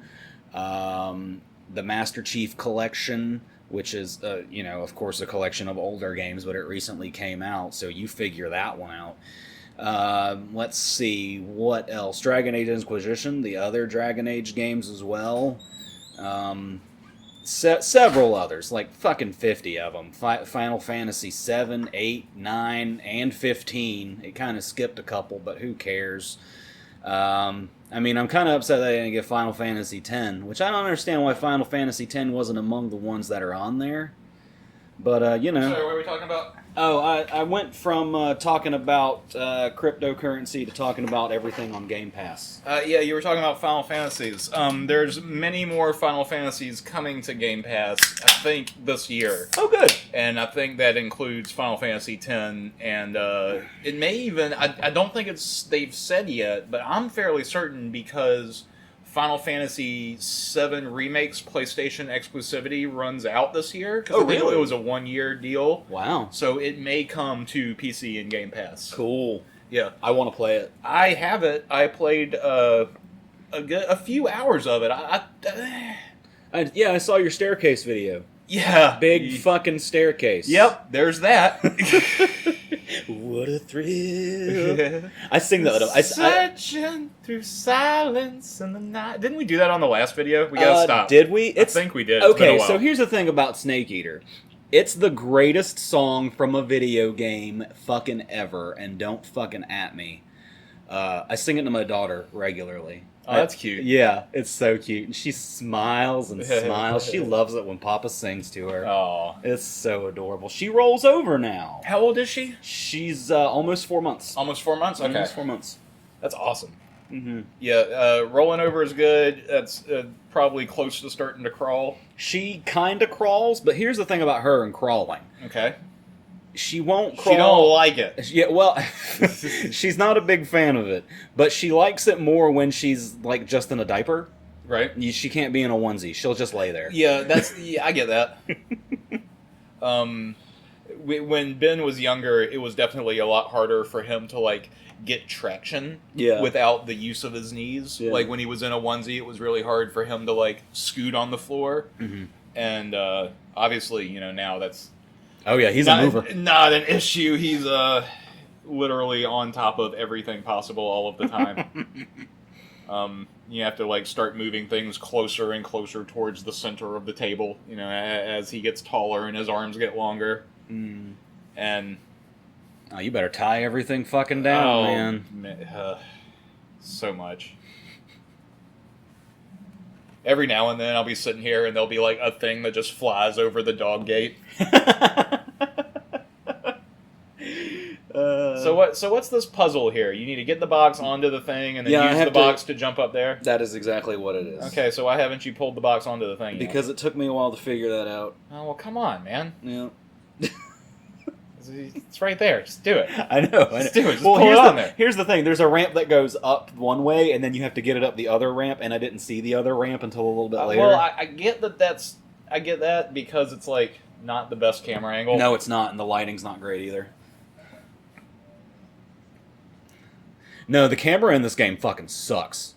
the Master Chief Collection, which is, of course, a collection of older games, but it recently came out, so you figure that one out. Let's see, what else? Dragon Age Inquisition, the other Dragon Age games as well. Several others, like fucking 50 of them. Final Fantasy 7, 8, 9, and 15. It kind of skipped a couple, but who cares? I'm kind of upset that I didn't get Final Fantasy X, which I don't understand why Final Fantasy X wasn't among the ones that are on there. But, Sorry, what are we talking about? Oh, I went from talking about cryptocurrency to talking about everything on Game Pass. Yeah, you were talking about Final Fantasies. There's many more Final Fantasies coming to Game Pass, I think, this year. Oh, good. And I think that includes Final Fantasy X, and it may even... I don't think they've said yet, but I'm fairly certain, because Final Fantasy VII Remake's PlayStation exclusivity runs out this year. Because really? It was a 1-year deal. Wow. So it may come to PC and Game Pass. Cool. Yeah. I want to play it. I have it. I played a few hours of it. I saw your staircase video. Yeah. Big fucking staircase. Yep, there's that. What a thrill. I sing that. Searching through silence in the night. Didn't we do that on the last video? We gotta stop. Did we? I think we did. Okay, so here's the thing about Snake Eater. It's the greatest song from a video game fucking ever, and don't fucking at me. I sing it to my daughter regularly. Oh, that's cute. Yeah, it's so cute. And she smiles and smiles. She loves it when Papa sings to her. Oh, it's so adorable. She rolls over now. How old is she? She's almost 4 months. Almost 4 months? Okay. Almost 4 months. That's awesome. Mm-hmm. Yeah, rolling over is good. That's probably close to starting to crawl. She kind of crawls, but here's the thing about her and crawling. Okay. She won't crawl. She don't like it. Yeah, well, she's not a big fan of it, but she likes it more when she's like just in a diaper. Right. She can't be in a onesie. She'll just lay there. Yeah, I get that. When Ben was younger, it was definitely a lot harder for him to like get traction without the use of his knees. Yeah. Like when he was in a onesie, it was really hard for him to like scoot on the floor. Mm-hmm. And obviously, now that's... Oh yeah, he's a mover. Not an issue. He's literally on top of everything possible all of the time. You have to like start moving things closer and closer towards the center of the table, as he gets taller and his arms get longer. Mm. And you better tie everything fucking down, man. So much. Every now and then I'll be sitting here and there'll be like a thing that just flies over the dog gate. So what's this puzzle here? You need to get the box onto the thing and then Yeah, use the box to jump up there? That is exactly what it is. Okay, so why haven't you pulled the box onto the thing yet? Because it took me a while to figure that out. Oh, well, come on, man. Yeah. It's right there. Just do it. I know. Just do it. Just Well, pull it on there. here's the thing. There's a ramp that goes up one way, and then you have to get it up the other ramp, and I didn't see the other ramp until a little bit later. Well, I get that I get that because it's, like, not the best camera angle. No, it's not, and the lighting's not great either. No, the camera in this game fucking sucks.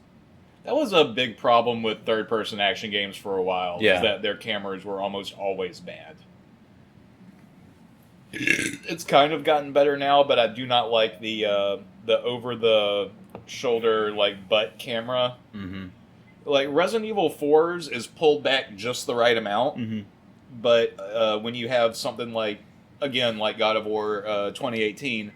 That was a big problem with third-person action games for a while. Yeah. Is that their cameras were almost always bad. It's kind of gotten better now, but I do not like the over-the-shoulder, like, butt camera. Mm-hmm. Like, Resident Evil 4's is pulled back just the right amount, Mm-hmm. but when you have something like, again, like God of War 2018,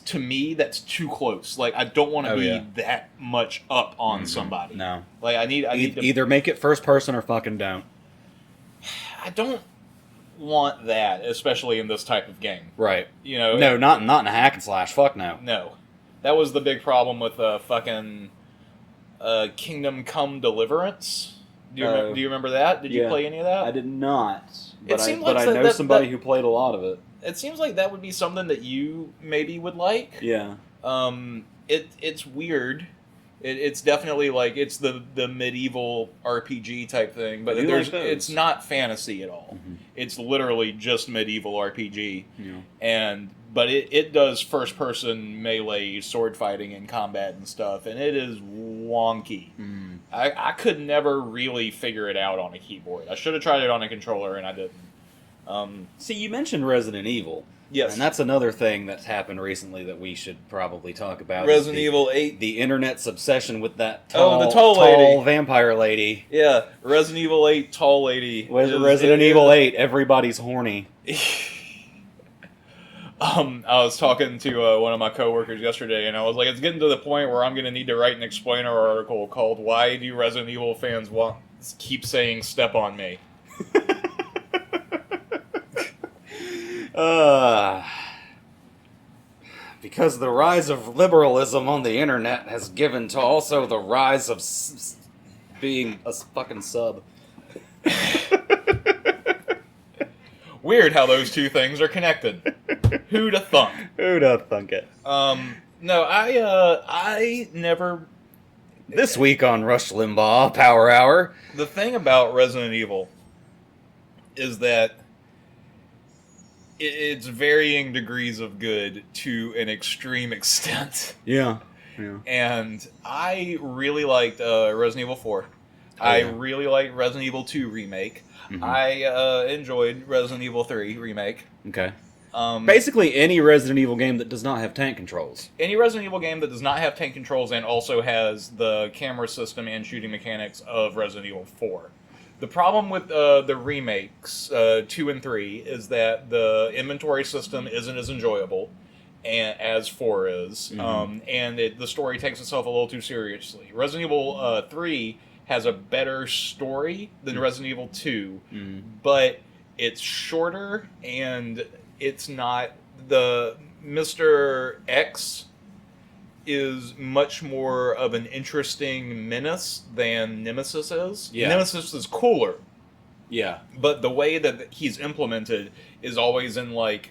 to me, that's too close. Like, I don't want to be that much up on somebody. No. Like, I need to... Either make it first person or fucking don't. I don't want that, especially in this type of game. Right. You know? No, not in a hack and slash. Fuck no. No. That was the big problem with fucking Kingdom Come Deliverance. Do you remember that? Did you play any of that? I did not. It seemed like I know somebody who played a lot of it. It seems like that would be something that you maybe would like. Yeah. It's weird. It's definitely like it's the medieval RPG type thing, but it's not fantasy at all. Mm-hmm. It's literally just medieval RPG. Yeah. But it does first person melee sword fighting and combat and stuff, and it is wonky. Mm. I could never really figure it out on a keyboard. I should have tried it on a controller, and I didn't. See, you mentioned Resident Evil. Yes. And that's another thing that's happened recently that we should probably talk about. Resident Evil 8. The internet's obsession with that the tall tall lady. Vampire lady. Yeah, Resident Evil 8 tall lady. Resident Evil 8, everybody's horny. I was talking to one of my coworkers yesterday, and I was like, it's getting to the point where I'm going to need to write an explainer article called "Why Do Resident Evil Fans Keep Saying Step on Me?" Because the rise of liberalism on the internet has given to also the rise of being a fucking sub. Weird how those two things are connected. Who'da thunk? Who'da thunk it? No, I never... This week on Rush Limbaugh Power Hour. The thing about Resident Evil is that it's varying degrees of good to an extreme extent. Yeah. And I really liked Resident Evil 4. I really liked Resident Evil 2 Remake. Mm-hmm. I enjoyed Resident Evil 3 Remake. Okay. Basically any Resident Evil game that does not have tank controls. Any Resident Evil game that does not have tank controls and also has the camera system and shooting mechanics of Resident Evil 4. The problem with the remakes, 2 and 3, is that the inventory system isn't as enjoyable as 4 is, and the story takes itself a little too seriously. Resident Evil 3 has a better story than Resident Evil 2, but it's shorter, and it's not... The Mr. X is much more of an interesting menace than Nemesis is. Yeah. Nemesis is cooler. Yeah. But the way that he's implemented is always in, like...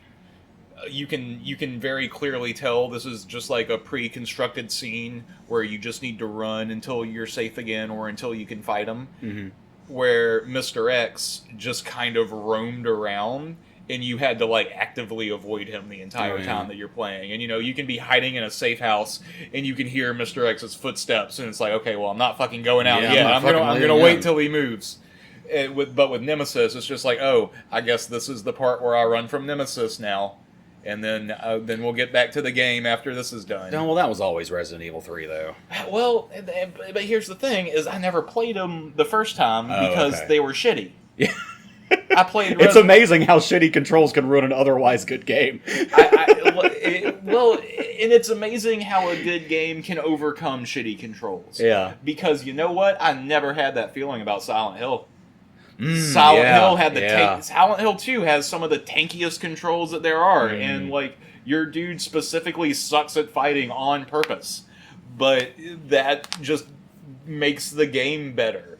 You can very clearly tell this is just like a pre-constructed scene where you just need to run until you're safe again or until you can fight him. Mm-hmm. Where Mr. X just kind of roamed around and you had to like actively avoid him the entire time that you're playing. And you can be hiding in a safe house and you can hear Mr. X's footsteps and it's like, okay, well I'm not fucking going out yet. I'm gonna wait till he moves. But with Nemesis, it's just like, oh, I guess this is the part where I run from Nemesis now. And then we'll get back to the game after this is done. No, well, that was always Resident Evil 3, though. Well, but here's the thing, is I never played them the first time because they were shitty. Yeah. I played... It's amazing how shitty controls can ruin an otherwise good game. Well, and it's amazing how a good game can overcome shitty controls. Yeah. Because you know what? I never had that feeling about Silent Hill. Silent Hill had Silent Hill 2 has some of the tankiest controls that there are, and like your dude specifically sucks at fighting on purpose, but that just makes the game better.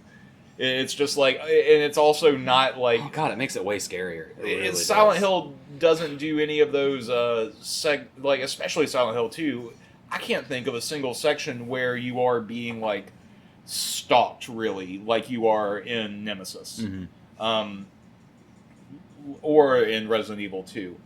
It's just like, and it's also not like... Oh god, it makes it way scarier. It really Silent does. Hill doesn't do any of those, like, especially Silent Hill 2, I can't think of a single section where you are being, like, stalked, really, like you are in Nemesis. Mm-hmm. Or in Resident Evil 2.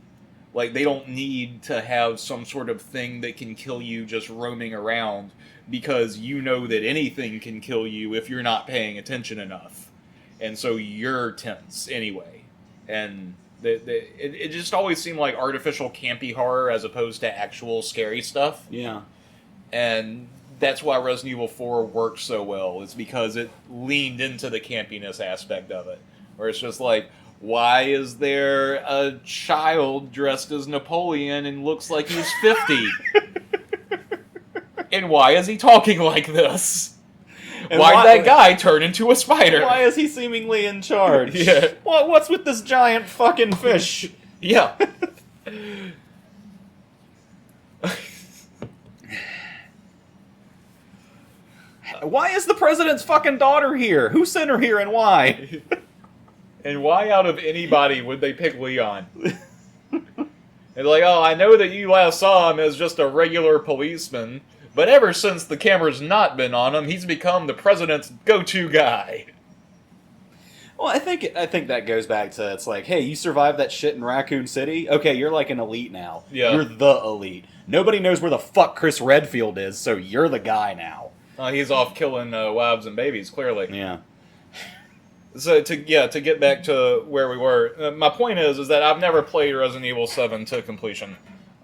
Like, they don't need to have some sort of thing that can kill you just roaming around, because you know that anything can kill you if you're not paying attention enough. And so you're tense anyway. And it just always seemed like artificial campy horror as opposed to actual scary stuff. Yeah. And that's why Resident Evil 4 worked so well. It's because it leaned into the campiness aspect of it. Where it's just like, why is there a child dressed as Napoleon and looks like he's 50? And why is he talking like this? And Why'd that guy turn into a spider? Why is he seemingly in charge? Yeah. What's with this giant fucking fish? Yeah. Why is the president's fucking daughter here? Who sent her here and why? And why out of anybody would they pick Leon? And like, oh, I know that you last saw him as just a regular policeman, but ever since the camera's not been on him, he's become the president's go-to guy. Well, I think that goes back to, it's like, hey, you survived that shit in Raccoon City? Okay, you're like an elite now. Yeah. You're the elite. Nobody knows where the fuck Chris Redfield is, so you're the guy now. He's off killing wives and babies, clearly. Yeah. So to get back to where we were, my point is that I've never played Resident Evil 7 to completion.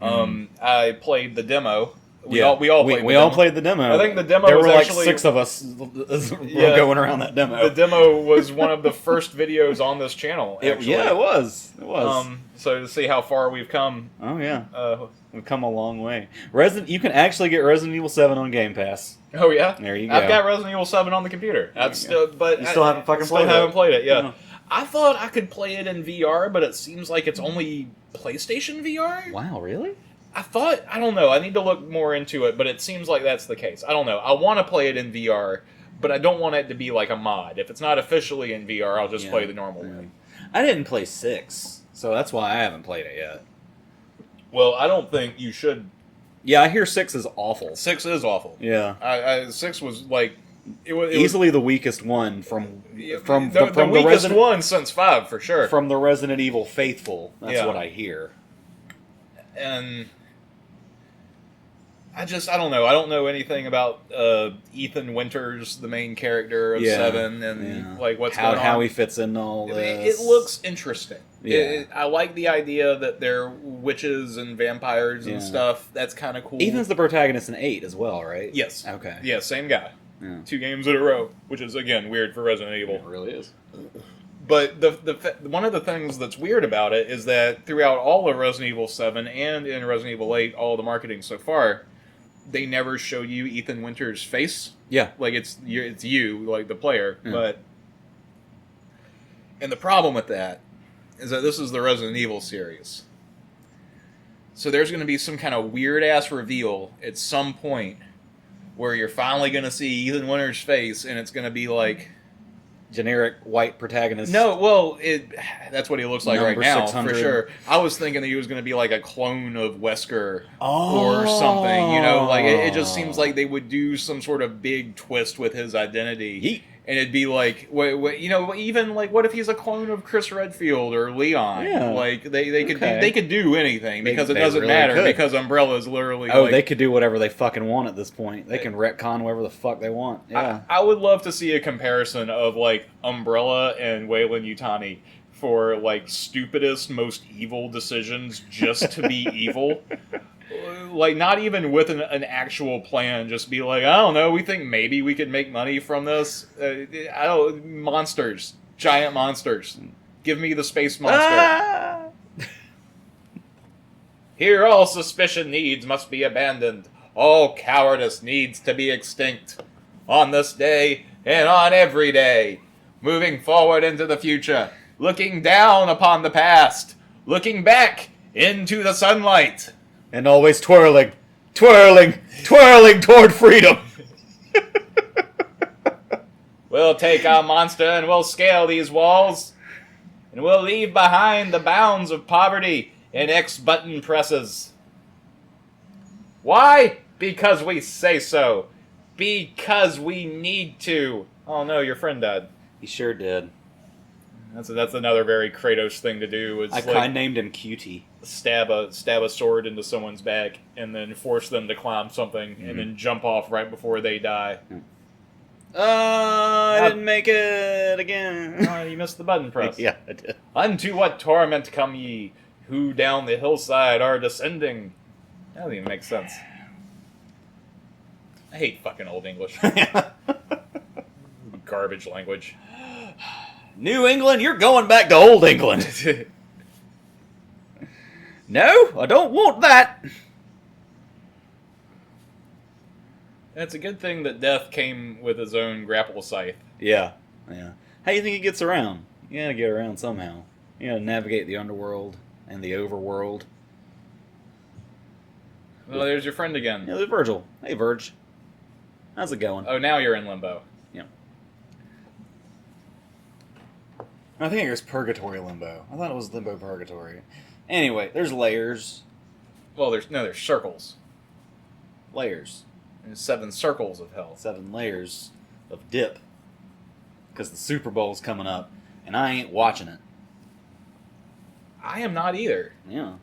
I played the demo. We all played the demo. I think the demo there was were like actually 6 of us going around that demo. The demo was one of the first videos on this channel. Actually. It was. It was. So to see how far we've come. Oh yeah. We've come a long way. You can actually get Resident Evil 7 on Game Pass. Oh yeah, there you go. I've got Resident Evil 7 on the computer. You still haven't fucking played it. Haven't played it. Yeah. No. I thought I could play it in VR, but it seems like it's only PlayStation VR. Wow, really? I don't know. I need to look more into it, but it seems like that's the case. I don't know. I want to play it in VR, but I don't want it to be like a mod. If it's not officially in VR, I'll just play the normal way. I didn't play 6, so that's why I haven't played it yet. Well, I don't think you should. Yeah, I hear 6 is awful. 6 is awful. Yeah. 6 was like... It was easily the weakest one from the weakest one since 5, for sure. From the Resident Evil faithful. That's what I hear. And... I don't know. I don't know anything about Ethan Winters, the main character of 7, and like what's going on. How he fits in all this. It looks interesting. Yeah. I like the idea that they're witches and vampires and stuff. That's kind of cool. Ethan's the protagonist in 8 as well, right? Yes. Okay. Yeah, same guy. Yeah. 2 games in a row, which is, again, weird for Resident Evil. It really is. But one of the things that's weird about it is that throughout all of Resident Evil 7 and in Resident Evil 8, all the marketing so far, they never show you Ethan Winters' face. Yeah. Like, it's you, like, the player. Yeah. And the problem with that is that this is the Resident Evil series. So there's going to be some kind of weird-ass reveal at some point where you're finally going to see Ethan Winters' face, and it's going to be like... generic white protagonist. No, well, that's what he looks like right now, 600. for sure. I was thinking that he was going to be like a clone of Wesker or something, you know? Like, it just seems like they would do some sort of big twist with his identity. Yeet. And it'd be like, you know, even like, what if he's a clone of Chris Redfield or Leon? Yeah. Like, they could do anything because it doesn't really matter could. because Umbrella is literally they could do whatever they fucking want at this point. They can retcon whatever the fuck they want. Yeah. I would love to see a comparison of, like, Umbrella and Weyland Yutani for, like, stupidest, most evil decisions just to be evil. Like, not even with an actual plan, just be like, I don't know, we think maybe we could make money from this. Monsters. Giant monsters. Give me the space monster. Ah! Here all suspicion needs must be abandoned. All cowardice needs to be extinct. On this day, and on every day. Moving forward into the future. Looking down upon the past. Looking back into the sunlight. And always twirling, twirling, twirling toward freedom. We'll take our monster and we'll scale these walls. And we'll leave behind the bounds of poverty and X button presses. Why? Because we say so. Because we need to. Oh no, your friend died. He sure did. That's another very Kratos thing to do. It's I named him Cutie. Stab a sword into someone's back and then force them to climb something and then jump off right before they die. I didn't make it again. Oh, you missed the button press. Yeah, I did. Unto what torment come ye, who down the hillside are descending? That doesn't even make sense. I hate fucking Old English. Garbage language. New England, you're going back to Old England. No, I don't want that. It's a good thing that Death came with his own grapple scythe. Yeah. How do you think he gets around? You gotta get around somehow. You gotta navigate the underworld and the overworld. Well, there's your friend again. Yeah, there's Virgil. Hey, Virg. How's it going? Oh, now you're in limbo. Yeah. I think it was Purgatory Limbo. I thought it was Limbo Purgatory. Anyway, there's layers. Well, there's circles. Layers. There's 7 circles of hell. 7 layers of dip. Because the Super Bowl's coming up, and I ain't watching it. I am not either. Yeah.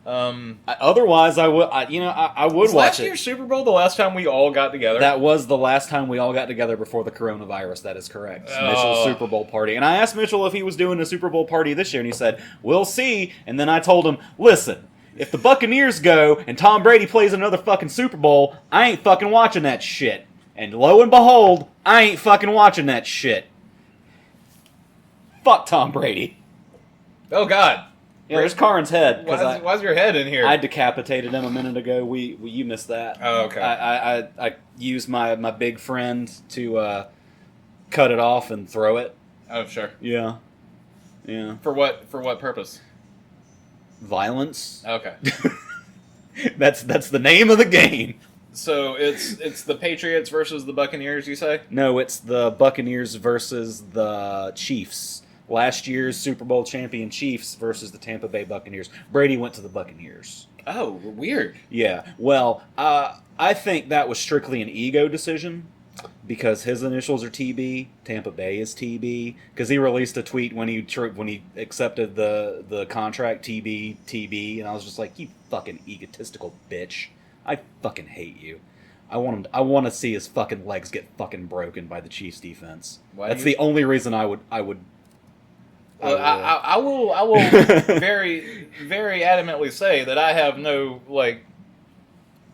Otherwise, I would. I would Was watch last it. year's Super Bowl the last time we all got together? That was the last time we all got together before the coronavirus. That is correct. Mitchell's Super Bowl party. And I asked Mitchell if he was doing a Super Bowl party this year, and he said, "We'll see." And then I told him, "Listen, if the Buccaneers go and Tom Brady plays another fucking Super Bowl, I ain't fucking watching that shit." And lo and behold, I ain't fucking watching that shit. Fuck Tom Brady. Oh God. Yeah, there's Karn's head. Why's your head in here? I decapitated him a minute ago. You missed that. Oh, okay. I used my big friend to cut it off and throw it. Oh, sure. Yeah. For what purpose? Violence. Okay. That's the name of the game. So it's the Patriots versus the Buccaneers, you say? No, it's the Buccaneers versus the Chiefs. Last year's Super Bowl champion Chiefs versus the Tampa Bay Buccaneers. Brady went to the Buccaneers. Oh, weird. Yeah. Well, I think that was strictly an ego decision because his initials are TB. Tampa Bay is TB because he released a tweet when he accepted the contract TB, and I was just like, you fucking egotistical bitch. I fucking hate you. I want to see his fucking legs get fucking broken by the Chiefs defense. That's the only reason I would. I will very, very adamantly say that I have no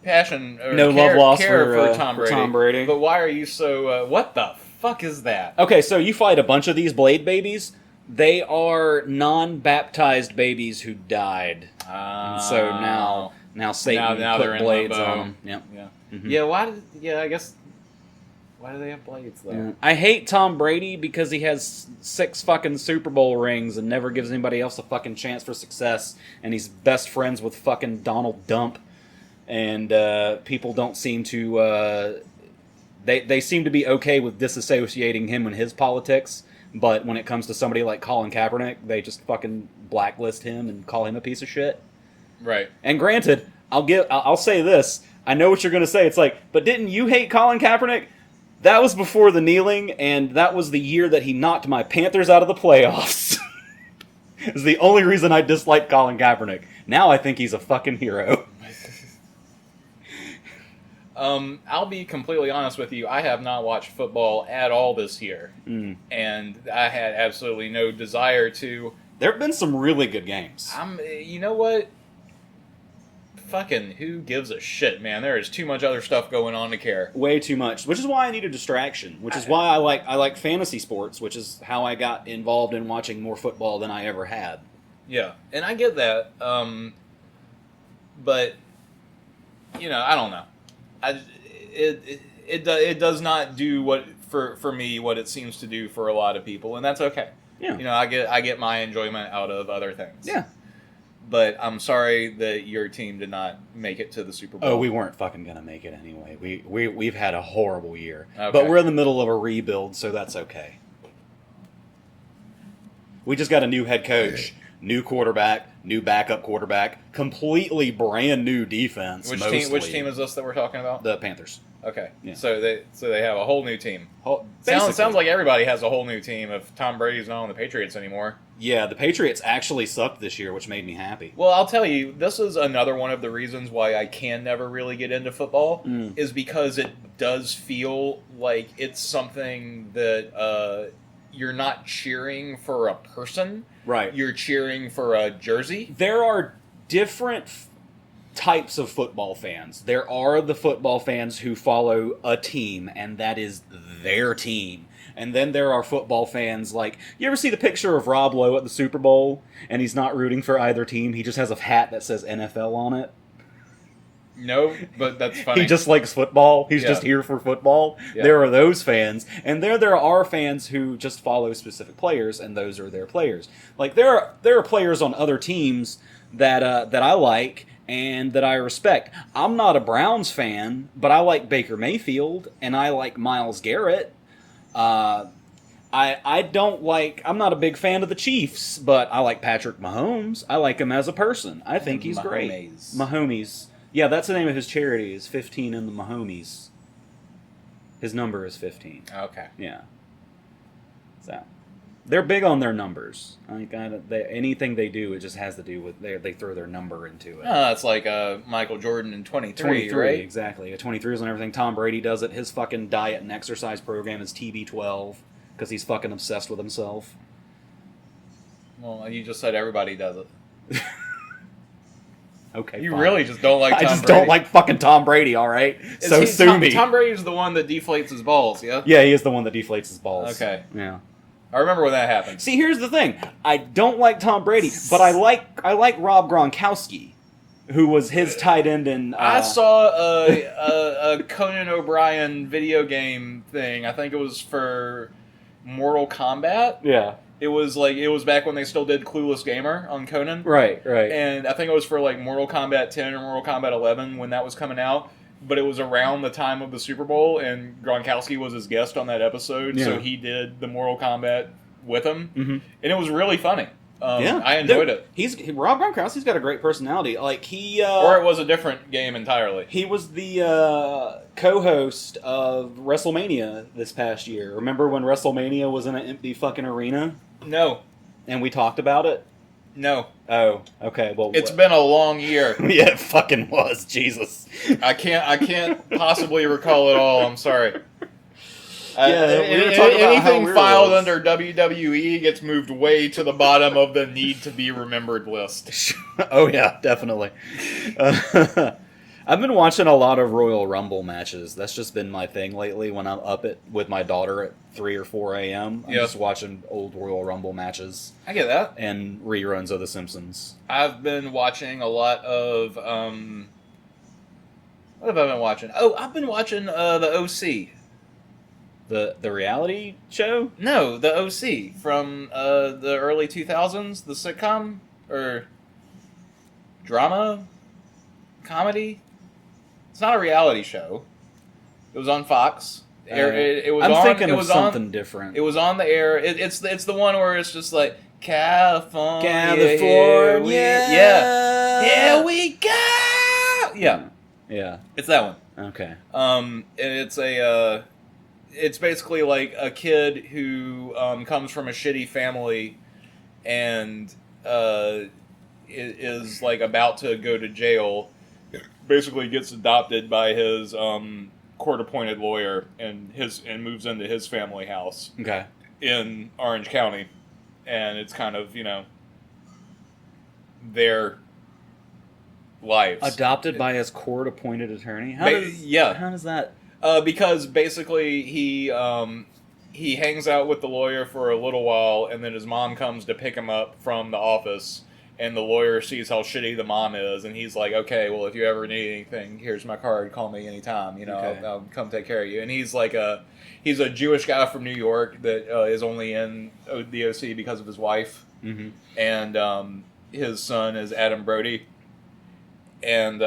passion or love lost for Tom Brady. But why are you so? What the fuck is that? Okay, so you fight a bunch of these Blade babies. They are non-baptized babies who died. And so now Satan put blades on them. Yep. Yeah. Mm-hmm. Yeah. I guess. Why do they have blades, though? Yeah. I hate Tom Brady because he has 6 fucking Super Bowl rings and never gives anybody else a fucking chance for success. And he's best friends with fucking Donald Dump. And people don't seem to... They seem to be okay with disassociating him and his politics. But when it comes to somebody like Colin Kaepernick, they just fucking blacklist him and call him a piece of shit. Right. And granted, I'll say this. I know what you're going to say. It's like, but didn't you hate Colin Kaepernick? That was before the kneeling, and that was the year that he knocked my Panthers out of the playoffs. It's the only reason I dislike Colin Kaepernick. Now I think he's a fucking hero. I'll be completely honest with you. I have not watched football at all this year. And I had absolutely no desire to. There have been some really good games. You know what? Fucking who gives a shit, man? There is too much other stuff going on to care. Way too much, which is why I need a distraction. Which is why I like fantasy sports, which is how I got involved in watching more football than I ever had. Yeah, and I get that. But I don't know. It does not do what for me what it seems to do for a lot of people, and that's okay. Yeah. I get my enjoyment out of other things. Yeah. But I'm sorry that your team did not make it to the Super Bowl. Oh, we weren't fucking gonna make it anyway. We've had a horrible year, Okay. but we're in the middle of a rebuild, so that's okay. We just got a new head coach, new quarterback, new backup quarterback, completely brand new defense. Which mostly. team is this that we're talking about? The Panthers. Okay. Yeah. So they have a whole new team. Basically. Sounds like everybody has a whole new team if Tom Brady's not on the Patriots anymore. Yeah, the Patriots actually sucked this year, which made me happy. Well, I'll tell you, this is another one of the reasons why I can never really get into football, is because it does feel like it's something that you're not cheering for a person. Right. You're cheering for a jersey. There are different types of football fans. There are the football fans who follow a team, and that is their team. And then there are football fans like, you ever see the picture of Rob Lowe at the Super Bowl, and he's not rooting for either team? He just has a hat that says NFL on it. No, but that's funny. He just likes football. He's just here for football. Yeah. There are those fans, and there are fans who just follow specific players, and those are their players. Like there are players on other teams that I like and that I respect. I'm not a Browns fan, but I like Baker Mayfield and I like Myles Garrett. I don't like. I'm not a big fan of the Chiefs, but I like Patrick Mahomes. I like him as a person. I think he's great. Mahomes. Yeah, that's the name of his charity. Is 15 in the Mahomes. His number is 15. Okay. Yeah. So they're big on their numbers. Like anything they do, it just has to do with they throw their number into it. It's like Michael Jordan in 23, right? Exactly. 23 is on everything. Tom Brady does it. His fucking diet and exercise program is TB12 because he's fucking obsessed with himself. Well, you just said everybody does it. Okay, you fine. really just don't like Tom I just Brady. don't like fucking Tom Brady, all right? So sue me. Tom Brady's the one that deflates his balls, yeah? Yeah, he is the one that deflates his balls. Okay. Yeah. I remember when that happened. See, here's the thing. I don't like Tom Brady, but I like Rob Gronkowski, who was his tight end in... I saw a Conan O'Brien video game thing. I think it was for Mortal Kombat. Yeah. It was back when they still did Clueless Gamer on Conan. Right. And I think it was for like Mortal Kombat 10 or Mortal Kombat 11 when that was coming out. But it was around the time of the Super Bowl, and Gronkowski was his guest on that episode, so he did the Mortal Kombat with him, and it was really funny. I enjoyed it. Rob Gronkowski's got a great personality. Like he, or it was a different game entirely. He was the co-host of WrestleMania this past year. Remember when WrestleMania was in an empty fucking arena? No. And we talked about it? No. Oh, okay. Well, it's been a long year. Yeah, it fucking was. Jesus. I can't possibly recall it all. I'm sorry. We were talking about anything how filed under WWE gets moved way to the bottom of the need to be remembered list. Oh yeah, definitely. I've been watching a lot of Royal Rumble matches. That's just been my thing lately when I'm up with my daughter at 3 or 4 a.m. I'm just watching old Royal Rumble matches. I get that. And reruns of The Simpsons. I've been watching a lot of... what have I been watching? Oh, I've been watching the OC. The reality show? No, the OC from the early 2000s, the sitcom or drama comedy. It's not a reality show. It was on Fox. Thinking of something different. It was on the air. It's the one where it's just like California, here we go. Yeah, it's that one. Okay. And it's basically like a kid who comes from a shitty family and is like about to go to jail. Basically gets adopted by his court-appointed lawyer and moves into his family house. Okay. In Orange County, and it's kind of their lives. Adopted by his court-appointed attorney. How does that? Because basically he hangs out with the lawyer for a little while, and then his mom comes to pick him up from the office. And the lawyer sees how shitty the mom is, and he's like, okay, well, if you ever need anything, here's my card, call me anytime, I'll come take care of you. And he's like he's a Jewish guy from New York that is only in the OC because of his wife. Mm-hmm. And his son as Adam Brody, and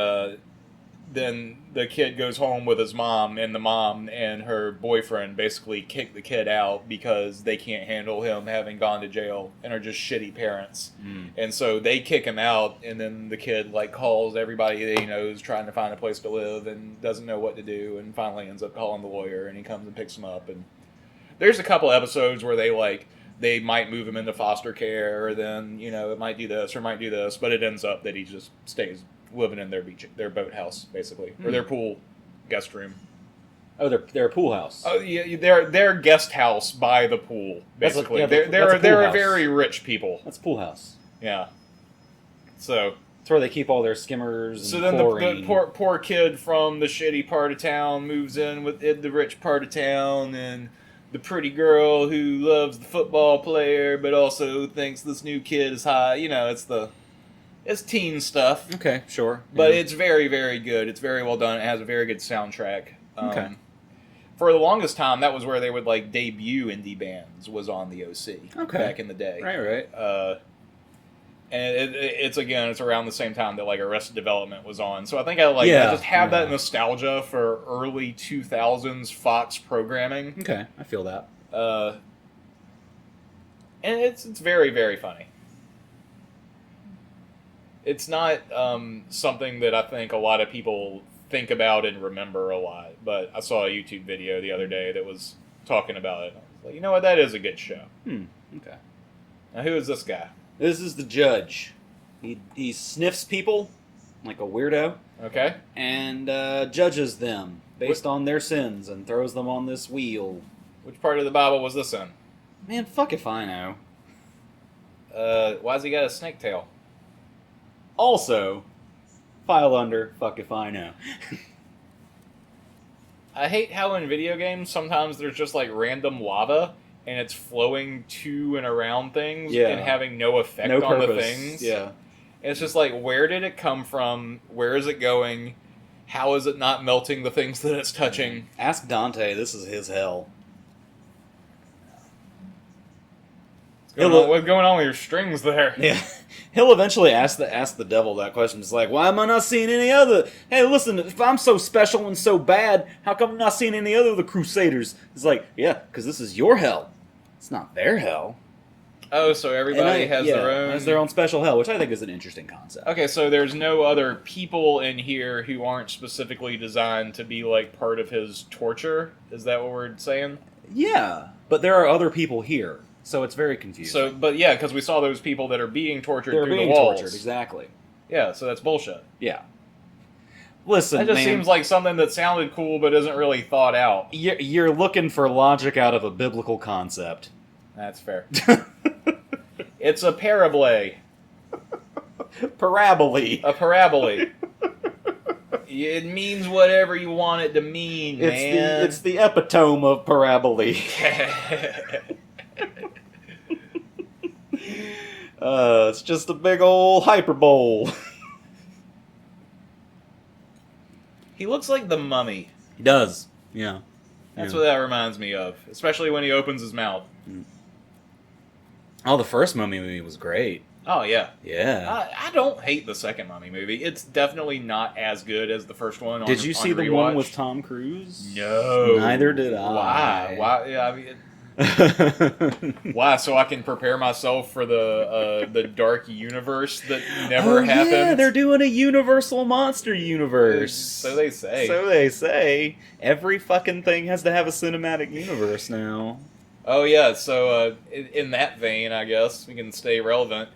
then the kid goes home with his mom, and the mom and her boyfriend basically kick the kid out because they can't handle him having gone to jail and are just shitty parents. And so they kick him out, and then the kid like calls everybody that he knows trying to find a place to live and doesn't know what to do, and finally ends up calling the lawyer, and he comes and picks him up. And there's a couple episodes where they might move him into foster care, or then, it might do this or might do this, but it ends up that he just stays living in their boathouse, basically, or their pool guest room. Oh, their pool house. Oh yeah, their guest house by the pool, basically. They're a very rich people. That's a pool house. Yeah. So that's where they keep all their skimmers. And so then the poor kid from the shitty part of town moves in with the rich part of town, and the pretty girl who loves the football player but also thinks this new kid is hot. It's teen stuff. Okay, sure. But it's very, very good. It's very well done. It has a very good soundtrack. Okay. For the longest time, that was where they would debut indie bands, was on the OC back in the day. Right. And it's around the same time that Arrested Development was on. So I think I just have that nostalgia for early 2000s Fox programming. Okay, I feel that. And it's very, very funny. It's not something that I think a lot of people think about and remember a lot, but I saw a YouTube video the other day that was talking about it. I was like, you know what, that is a good show. Okay. Now, who is this guy? This is the judge. He sniffs people like a weirdo. Okay. And judges them based on their sins and throws them on this wheel. Which part of the Bible was this in? Man, fuck if I know. Why's he got a snake tail? Also, file under fuck if I know. I hate how in video games sometimes there's just random lava and it's flowing to and around things and having no effect on the things. Yeah. And it's just where did it come from? Where is it going? How is it not melting the things that it's touching? Ask Dante. This is his hell. What's going on with your strings there? Yeah. He'll eventually ask the devil that question. It's like, why am I not seeing any other? Hey, listen, if I'm so special and so bad, how come I'm not seeing any other of the Crusaders? It's like, yeah, because this is your hell. It's not their hell. Oh, so everybody has their own special hell, which I think is an interesting concept. Okay, so there's no other people in here who aren't specifically designed to be part of his torture? Is that what we're saying? Yeah, but there are other people here. So it's very confusing. So, but yeah, because we saw those people that are being tortured through the walls. Tortured, exactly. Yeah, so that's bullshit. Yeah. Listen, that just seems like something that sounded cool but isn't really thought out. You're looking for logic out of a biblical concept. That's fair. It's a parabole. Parabole. A parabole. It means whatever you want it to mean, man. It's the epitome of parabole. It's just a big old hyperbole. He looks like the Mummy. He does. Yeah. That's what that reminds me of. Especially when he opens his mouth. Oh, the first Mummy movie was great. Oh, yeah. Yeah. I don't hate the second Mummy movie. It's definitely not as good as the first one. Did you see the one with Tom Cruise? No. Neither did I. Why? Yeah, I mean... Why? So I can prepare myself for the dark universe that never happened? Yeah, they're doing a Universal Monster Universe. So they say. So they say. Every fucking thing has to have a cinematic universe now. Oh yeah, so in that vein, I guess, we can stay relevant.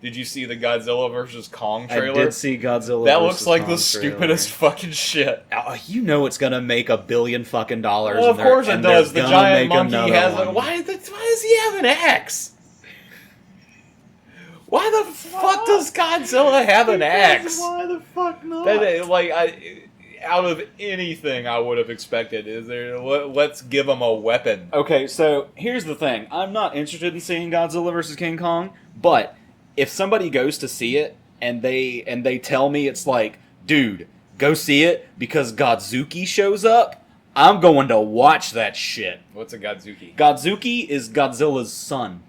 Did you see the Godzilla vs. Kong trailer? I did see Godzilla That vs. looks like Kong the stupidest fucking shit. You know it's gonna make $1 billion fucking dollars. Well, of course it does. The giant monkey has one. Why does he have an axe? Why the fuck does Godzilla have an axe? Why the fuck not? Out of anything I would have expected, let's give him a weapon. Okay, so here's the thing. I'm not interested in seeing Godzilla vs. King Kong, but if somebody goes to see it and they tell me it's like, dude, go see it because Godzuki shows up, I'm going to watch that shit. What's a Godzuki? Godzuki is Godzilla's son.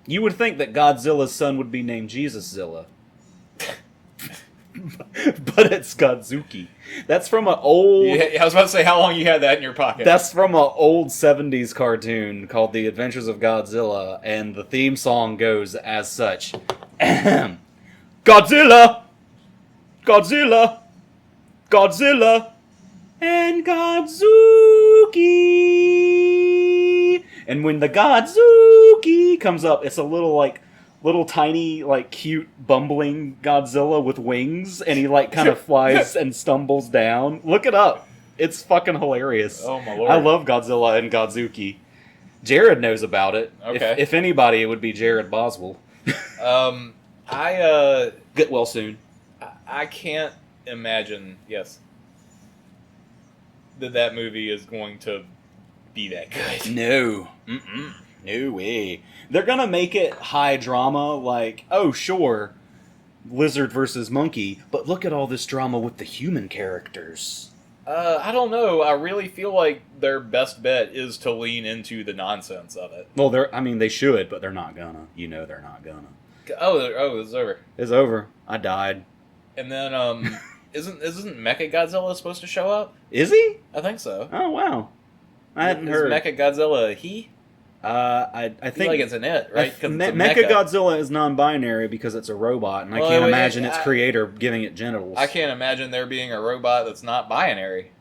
You would think that Godzilla's son would be named Jesuszilla. But it's Godzuki. That's from an old... Yeah, I was about to say, how long you had that in your pocket? That's from an old 70s cartoon called The Adventures of Godzilla, and the theme song goes as such. Godzilla! Godzilla! Godzilla! And Godzuki! And when the Godzuki comes up, it's a little tiny, cute, bumbling Godzilla with wings, and he, kind of flies and stumbles down. Look it up. It's fucking hilarious. Oh, my lord. I love Godzilla and Godzuki. Jared knows about it. Okay. If anybody, it would be Jared Boswell. Get well soon. I can't imagine, that movie is going to be that good. No. Mm-mm. No way. They're gonna make it high drama, oh sure, lizard versus monkey, but look at all this drama with the human characters. I don't know. I really feel like their best bet is to lean into the nonsense of it. Well, they should, but they're not gonna. They're not gonna. Oh, it's over. It's over. I died. And then, isn't Mechagodzilla supposed to show up? Is he? I think so. Oh wow, I hadn't heard. Is Mechagodzilla he? I I think feel like it's an it, right? Mechagodzilla is non-binary because it's a robot, and I can't imagine its creator giving it genitals. I can't imagine there being a robot that's not binary.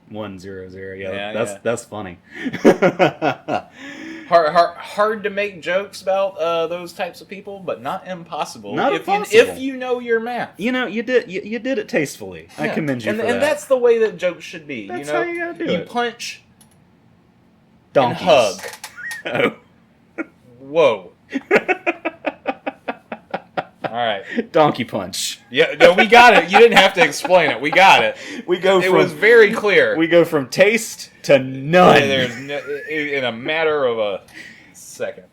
100, Yeah, that's funny. Hard to make jokes about those types of people, but not impossible. Not if impossible. if you know your math. You did it tastefully. I commend you for that. And that's the way that jokes should be. That's how you gotta do it. You punch Donkeys. and hug. Oh. Whoa. All right. Donkey punch. Yeah, no, we got it. You didn't have to explain it. We got it. It was very clear. We go from taste to none. In a matter of a second.